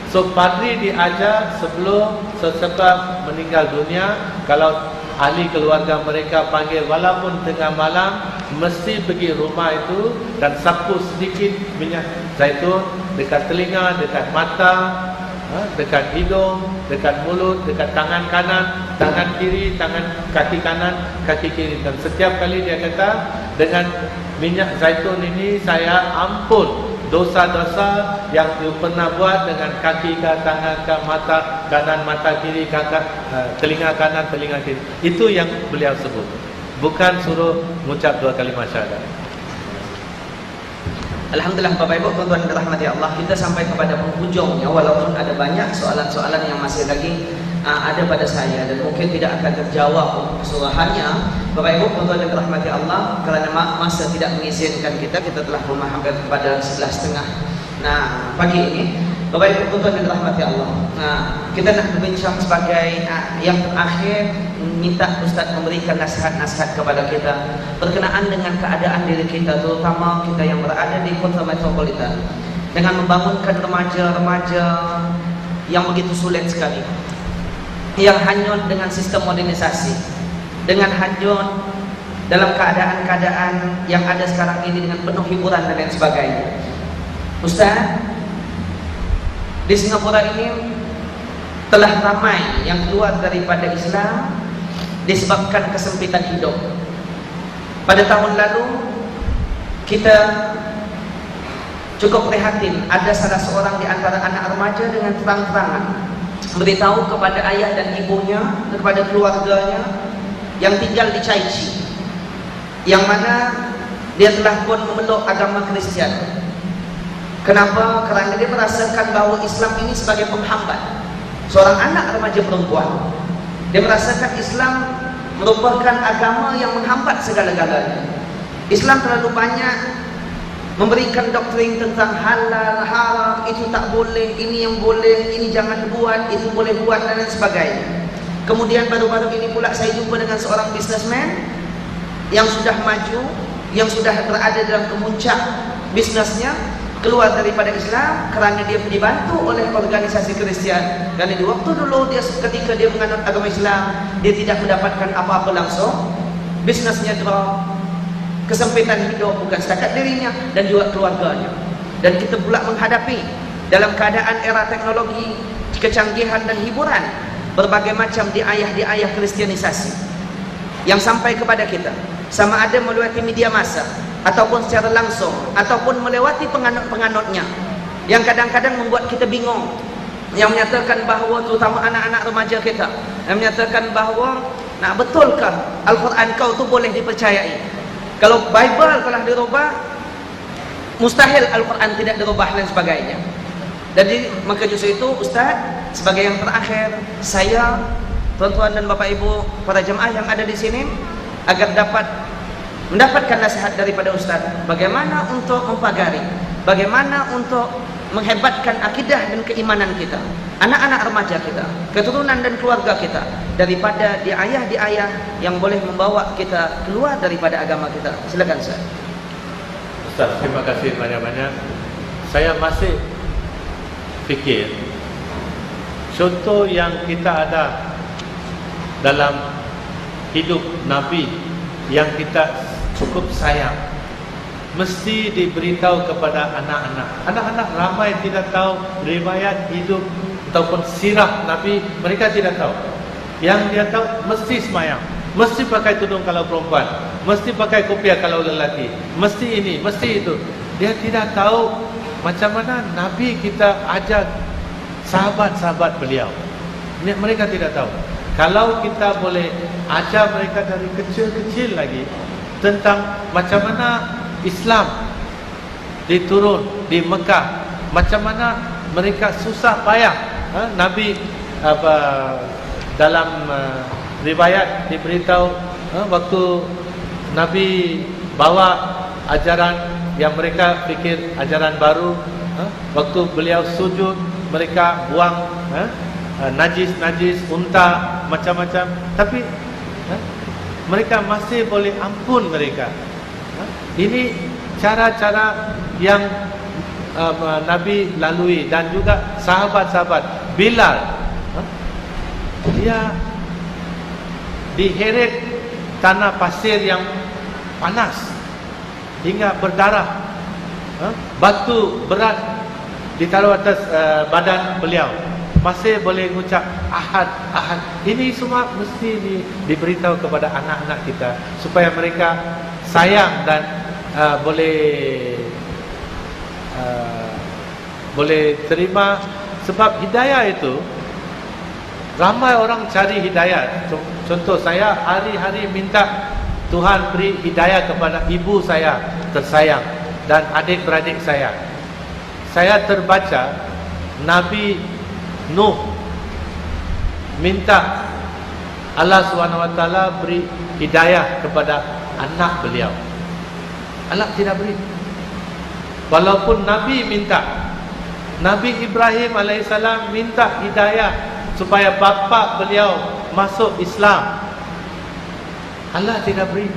So padri diajar sebelum seseorang meninggal dunia, kalau ahli keluarga mereka panggil walaupun tengah malam, mesti pergi rumah itu dan sapu sedikit minyak zaitun dekat telinga, dekat mata, dekat hidung, dekat mulut, dekat tangan kanan, tangan kiri, kaki kanan, kaki kiri. Dan setiap kali dia kata, dengan minyak zaitun ini saya ampun dosa-dosa yang you pernah buat dengan kaki ke, tangan ke, mata kanan, mata kiri, telinga kanan, telinga kiri. Itu yang beliau sebut. Bukan suruh mengucap 2 kalimat syahadat. Alhamdulillah Bapak Ibu, tuan-tuan yang dirahmati Allah, kita sampai kepada penghujungnya, walaupun ada banyak soalan-soalan yang masih lagi ada pada saya dan mungkin tidak akan terjawab keseluruhannya. Bapak Ibu, tuan-tuan yang dirahmati Allah, kerana masa tidak mengizinkan kita telah hampir kepada 11.30. Nah, pagi ini Bapak Ibu, tuan-tuan yang dirahmati Allah, kita nak berbincang sebagai yang terakhir, minta Ustaz memberikan nasihat-nasihat kepada kita berkenaan dengan keadaan diri kita, terutama kita yang berada di kota metropolitan, dengan membangunkan remaja-remaja yang begitu sulit sekali, yang hanyut dengan sistem modernisasi, dengan hanyut dalam keadaan-keadaan yang ada sekarang ini dengan penuh hiburan dan lain sebagainya. Ustaz, di Singapura ini telah ramai yang keluar daripada Islam disebabkan kesempitan hidup. Pada tahun lalu kita cukup prihatin, ada salah seorang di antara anak remaja dengan terang-terangan beritahu kepada ayah dan ibunya, kepada keluarganya yang tinggal di Chai Chee, yang mana dia telah pun memeluk agama Kristian. Kenapa? Kerana dia merasakan bahawa Islam ini sebagai penghambat. Seorang anak remaja perempuan, dia merasakan Islam merupakan agama yang menghambat segala-galanya. Islam terlalu banyak memberikan doktrin tentang halal, haram, itu tak boleh, ini yang boleh, ini jangan buat, itu boleh buat dan lain sebagainya. Kemudian baru-baru ini pula saya jumpa dengan seorang businessman yang sudah maju, yang sudah berada dalam kemuncak bisnesnya, keluar daripada Islam kerana dia dibantu oleh organisasi Kristian. Kerana di waktu dulu ketika dia menganut agama Islam, dia tidak mendapatkan apa-apa langsung, bisnesnya drop, kesempitan hidup bukan setakat dirinya dan juga keluarganya. Dan kita pula menghadapi dalam keadaan era teknologi, kecanggihan dan hiburan, berbagai macam diayah kristianisasi yang sampai kepada kita, sama ada melalui media massa ataupun secara langsung, ataupun melewati penganut-penganutnya, yang kadang-kadang membuat kita bingung, yang menyatakan bahawa terutama anak-anak remaja kita, yang menyatakan bahawa nak betulkah Al-Quran kau tu boleh dipercayai? Kalau Bible telah dirubah, mustahil Al-Quran tidak dirubah dan sebagainya. Jadi maka justru itu Ustaz, sebagai yang terakhir, saya, tuan-tuan dan bapak ibu, para jemaah yang ada di sini, agar dapat mendapatkan nasihat daripada Ustaz, bagaimana untuk mempagari, bagaimana untuk menghebatkan akidah dan keimanan kita, anak-anak remaja kita, keturunan dan keluarga kita, daripada diayah yang boleh membawa kita keluar daripada agama kita. Silakan Ustaz. Ustaz, terima kasih banyak-banyak. Saya masih fikir contoh yang kita ada dalam hidup Nabi yang kita cukup sayang mesti diberitahu kepada anak-anak. Anak-anak ramai tidak tahu riwayat hidup ataupun sirah Nabi, mereka tidak tahu. Yang dia tahu mesti semayang, mesti pakai tudung kalau perempuan, mesti pakai kopiah kalau lelaki, mesti ini, mesti itu. Dia tidak tahu macam mana Nabi kita ajar sahabat-sahabat beliau. Mereka tidak tahu. Kalau kita boleh ajar mereka dari kecil-kecil lagi tentang macam mana Islam diturun di Mekah, macam mana mereka susah payah. Nabi dalam riwayat diberitahu waktu Nabi bawa ajaran yang mereka fikir ajaran baru, waktu beliau sujud mereka buang najis-najis unta macam-macam, tapi mereka masih boleh ampun mereka. Ini cara-cara yang Nabi lalui, dan juga sahabat-sahabat. Bilal, dia diheret tanah pasir yang panas hingga berdarah, batu berat ditaruh atas badan beliau, masih boleh mengucap ahad, ahad. Ini semua mesti diberitahu kepada anak-anak kita supaya mereka sayang dan boleh terima. Sebab hidayah itu ramai orang cari hidayah. Contoh, saya hari-hari minta Tuhan beri hidayah kepada ibu saya tersayang dan adik-beradik saya. Saya terbaca Nabi Nuh minta Allah SWT beri hidayah kepada anak beliau. Allah tidak beri. Walaupun Nabi minta. Nabi Ibrahim AS minta hidayah supaya bapa beliau masuk Islam. Allah tidak beri.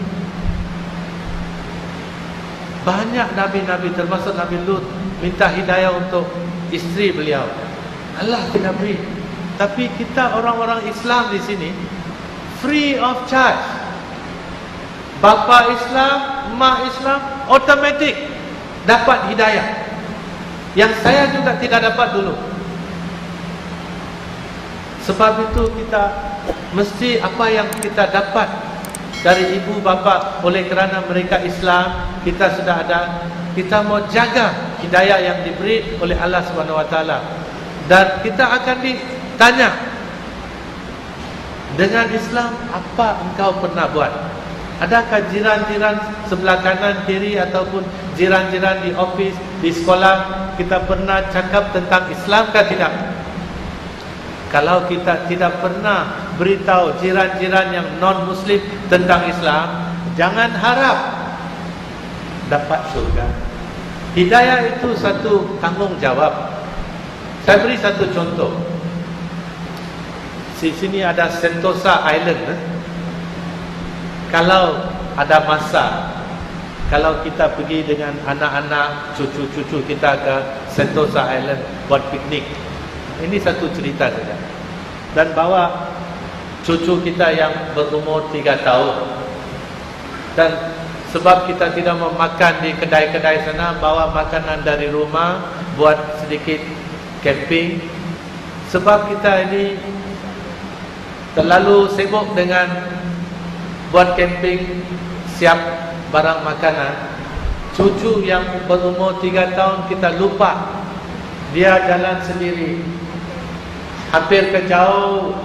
Banyak Nabi-Nabi termasuk Nabi Lut minta hidayah untuk isteri beliau. Allah tidak beri. Tapi kita orang-orang Islam di sini free of charge. Bapa Islam, mak Islam, automatic dapat hidayah. Yang saya juga tidak dapat dulu. Sebab itu kita mesti apa yang kita dapat dari ibu bapa oleh kerana mereka Islam, kita sudah ada, kita mau jaga hidayah yang diberi oleh Allah SWT. Dan kita akan ditanya, dengan Islam apa engkau pernah buat? Adakah jiran-jiran sebelah kanan kiri ataupun jiran-jiran di office, di sekolah, kita pernah cakap tentang Islam ke tidak? Kalau kita tidak pernah beritahu jiran-jiran yang non-Muslim tentang Islam, jangan harap dapat surga. Hidayah itu satu tanggungjawab. Saya beri satu contoh. Di sini ada Sentosa Island. Kalau ada masa, kalau kita pergi dengan anak-anak, cucu-cucu kita ke Sentosa Island buat piknik, ini satu cerita saja. Dan bawa cucu kita yang berumur 3 tahun. Dan sebab kita tidak mau makan di kedai-kedai sana, bawa makanan dari rumah, buat sedikit camping. Sebab kita ini terlalu sibuk dengan buat camping, siap barang makanan. Cucu yang berumur 3 tahun kita lupa. Dia jalan sendiri, hampir ke jauh.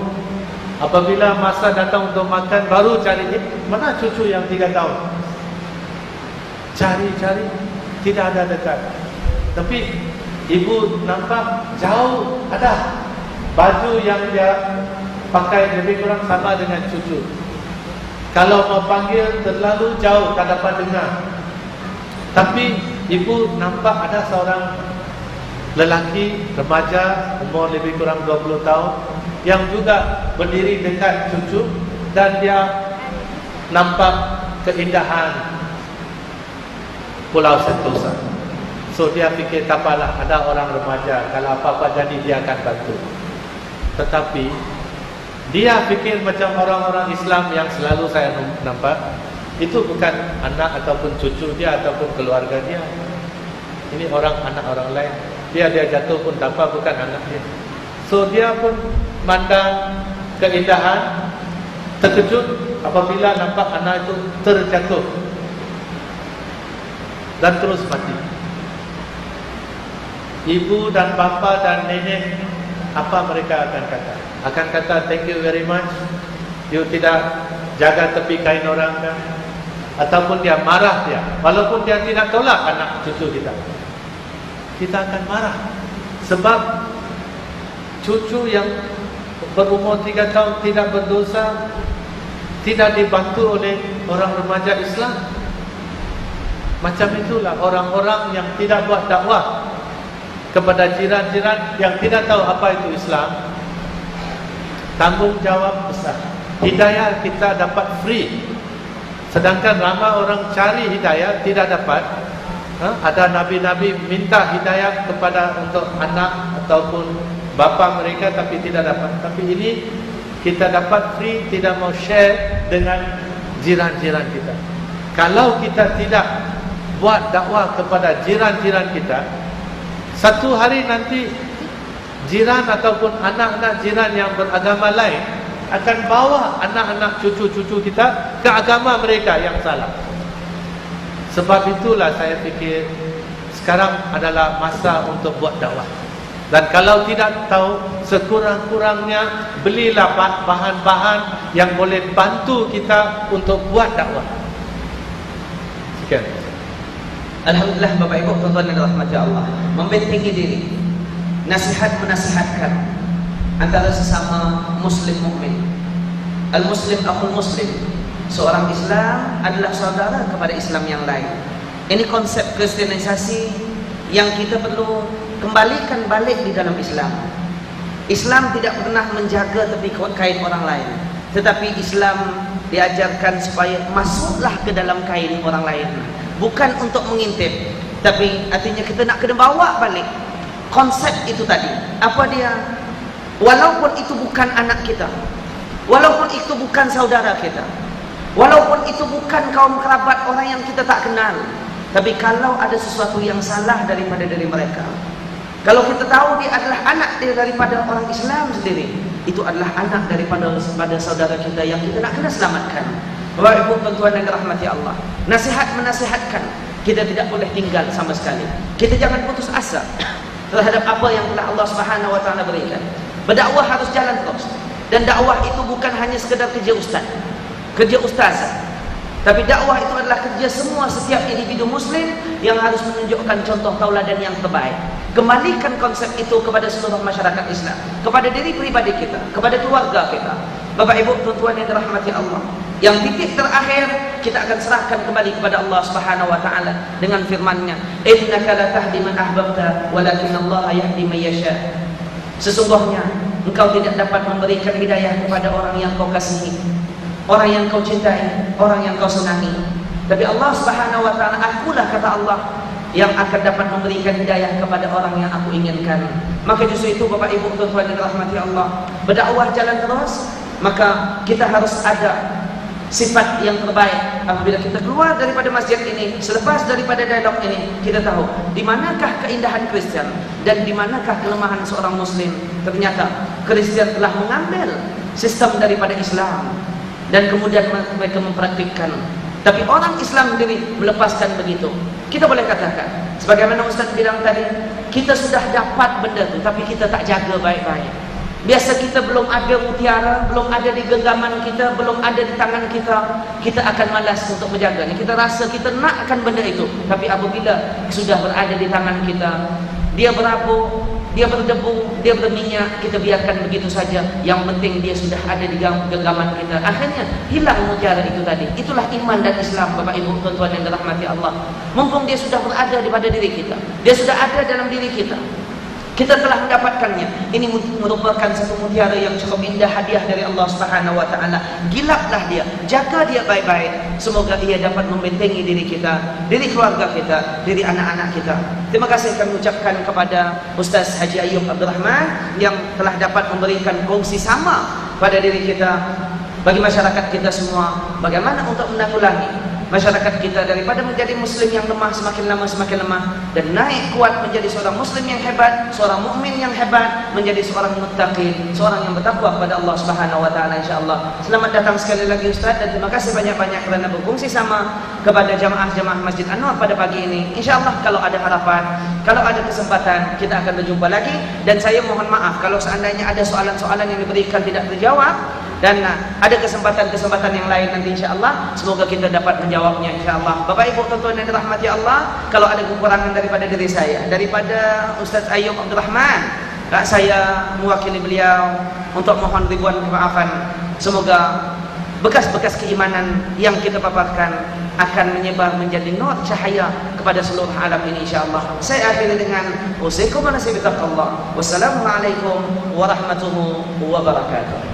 Apabila masa datang untuk makan, baru cari, mana cucu yang 3 tahun? Cari-cari, tidak ada dekat. Tapi ibu nampak jauh ada baju yang dia pakai lebih kurang sama dengan cucu. Kalau mau panggil terlalu jauh, tak dapat dengar. Tapi ibu nampak ada seorang lelaki remaja umur lebih kurang 20 tahun yang juga berdiri dekat cucu, dan dia nampak keindahan Pulau Sentosa. So dia fikir tak apalah, ada orang remaja, kalau apa-apa jadi dia akan bantu. Tetapi dia fikir macam orang-orang Islam yang selalu saya nampak. Itu bukan anak ataupun cucu dia ataupun keluarga dia. Ini anak orang lain. Dia jatuh pun tak apa, bukan anak dia. So dia pun mandang keindahan, terkejut apabila nampak anak itu terjatuh dan terus mati. Ibu dan bapa dan nenek, apa mereka akan kata? Akan kata, thank you very much, you tidak jaga tepi kain orang kan? Ataupun dia marah dia, walaupun dia tidak tolak anak cucu kita, kita akan marah. Sebab cucu yang berumur 3 tahun tidak berdosa, tidak dibantu oleh orang remaja Islam. Macam itulah orang-orang yang tidak buat dakwah kepada jiran-jiran yang tidak tahu apa itu Islam. Tanggungjawab besar. Hidayah kita dapat free, sedangkan ramai orang cari hidayah tidak dapat. Ada nabi-nabi minta hidayah kepada untuk anak ataupun bapa mereka tapi tidak dapat. Tapi ini kita dapat free, tidak mau share dengan jiran-jiran kita. Kalau kita tidak buat dakwah kepada jiran-jiran kita, satu hari nanti jiran ataupun anak-anak jiran yang beragama lain akan bawa anak-anak cucu-cucu kita ke agama mereka yang salah. Sebab itulah saya fikir sekarang adalah masa untuk buat dakwah. Dan kalau tidak tahu, sekurang-kurangnya belilah bahan-bahan yang boleh bantu kita untuk buat dakwah. Sekian. Alhamdulillah Bapak Ibu tuan-tuan yang dirahmati Allah, membentengi diri, nasihat-menasihatkan antara sesama muslim mukmin. Al-muslim akhul muslim. Seorang Islam adalah saudara kepada Islam yang lain. Ini konsep kristenisasi yang kita perlu kembalikan balik di dalam Islam. Islam tidak pernah menjaga tepi kain orang lain, tetapi Islam diajarkan supaya masuklah ke dalam kain orang lain, bukan untuk mengintip, tapi artinya kita nak kena bawa balik konsep itu tadi. Apa dia? Walaupun itu bukan anak kita, walaupun itu bukan saudara kita, walaupun itu bukan kaum kerabat orang yang kita tak kenal, tapi kalau ada sesuatu yang salah daripada mereka, kalau kita tahu dia adalah anak daripada orang Islam sendiri, itu adalah anak daripada saudara kita yang kita nak kena selamatkan. Bapak Ibu tuan-tuan yang dirahmati Allah, nasihat menasihatkan, kita tidak boleh tinggal sama sekali. Kita jangan putus asa terhadap apa yang telah Allah Subhanahu wa taala berikan. Berdakwah harus jalan terus. Dan dakwah itu bukan hanya sekedar kerja ustaz, kerja ustazah, tapi dakwah itu adalah kerja semua setiap individu muslim yang harus menunjukkan contoh tauladan yang terbaik. Kembalikan konsep itu kepada seluruh masyarakat Islam, kepada diri pribadi kita, kepada keluarga kita. Bapak Ibu tuan-tuan yang dirahmati Allah, yang titik terakhir kita akan serahkan kembali kepada Allah Subhanahu wa taala dengan firman-Nya, innaka la tahdi man ahbabta walakin Allah yahdi man yasha. Sesungguhnya engkau tidak dapat memberikan hidayah kepada orang yang kau kasihi, orang yang kau cintai, orang yang kau senangi, tapi Allah Subhanahu wa taala, akulah kata Allah yang akan dapat memberikan hidayah kepada orang yang aku inginkan. Maka justru itu Bapak Ibu tuan-tuan yang dirahmati Allah, berdakwah jalan terus, maka kita harus ada sifat yang terbaik. Apabila kita keluar daripada masjid ini, selepas daripada dialog ini, kita tahu di manakah keindahan Kristen dan di manakah kelemahan seorang muslim. Ternyata Kristen telah mengambil sistem daripada Islam dan kemudian mereka mempraktikkan, tapi orang Islam sendiri melepaskan begitu. Kita boleh katakan, sebagaimana Ustaz bilang tadi, kita sudah dapat benda itu, tapi kita tak jaga baik-baik. Biasa kita belum ada mutiara, belum ada di genggaman kita, belum ada di tangan kita, kita akan malas untuk menjaganya. Kita rasa kita nakkan benda itu, tapi apabila sudah berada di tangan kita, dia berabuk, dia berdebu, dia berminyak, kita biarkan begitu saja. Yang penting dia sudah ada di genggaman kita. Akhirnya hilang mutiara itu tadi. Itulah iman dan Islam Bapak Ibu tuan-tuan yang dirahmati Allah. Mumpung dia sudah berada di pada diri kita, dia sudah ada dalam diri kita, kita telah mendapatkannya. Ini merupakan satu mutiara yang cukup indah, hadiah dari Allah Subhanahu wa taala. Gilaplah dia, jaga dia baik-baik. Semoga ia dapat membentengi diri kita, diri keluarga kita, diri anak-anak kita. Terima kasih kami ucapkan kepada Ustaz Haji Ayub Abdul Rahman yang telah dapat memberikan kongsi sama pada diri kita, bagi masyarakat kita semua, bagaimana untuk menanggulangi masyarakat kita daripada menjadi muslim yang lemah semakin lama semakin lemah, dan naik kuat menjadi seorang muslim yang hebat, seorang mukmin yang hebat, menjadi seorang muttaqin, seorang yang bertakwa kepada Allah Subhanahu wa taala insyaallah. Selamat datang sekali lagi Ustaz, dan terima kasih banyak-banyak kerana berfungsi sama kepada jamaah-jamaah Masjid Anwar pada pagi ini. Insyaallah kalau ada harapan, kalau ada kesempatan, kita akan berjumpa lagi. Dan saya mohon maaf kalau seandainya ada soalan-soalan yang diberikan tidak terjawab, dan ada kesempatan-kesempatan yang lain nanti insyaallah semoga kita dapat menjawabnya insyaallah. Bapak Ibu tuan-tuan yang dirahmati Allah, kalau ada kekurangan daripada diri saya, daripada Ustaz Ayyub Abdul Rahman, saya mewakili beliau untuk mohon ribuan kemaafan. Semoga bekas-bekas keimanan yang kita paparkan akan menyebar menjadi nur cahaya kepada seluruh alam ini insyaallah. Saya akhiri dengan usikum wa nasibi taqwa. Wassalamualaikum warahmatullahi wabarakatuh.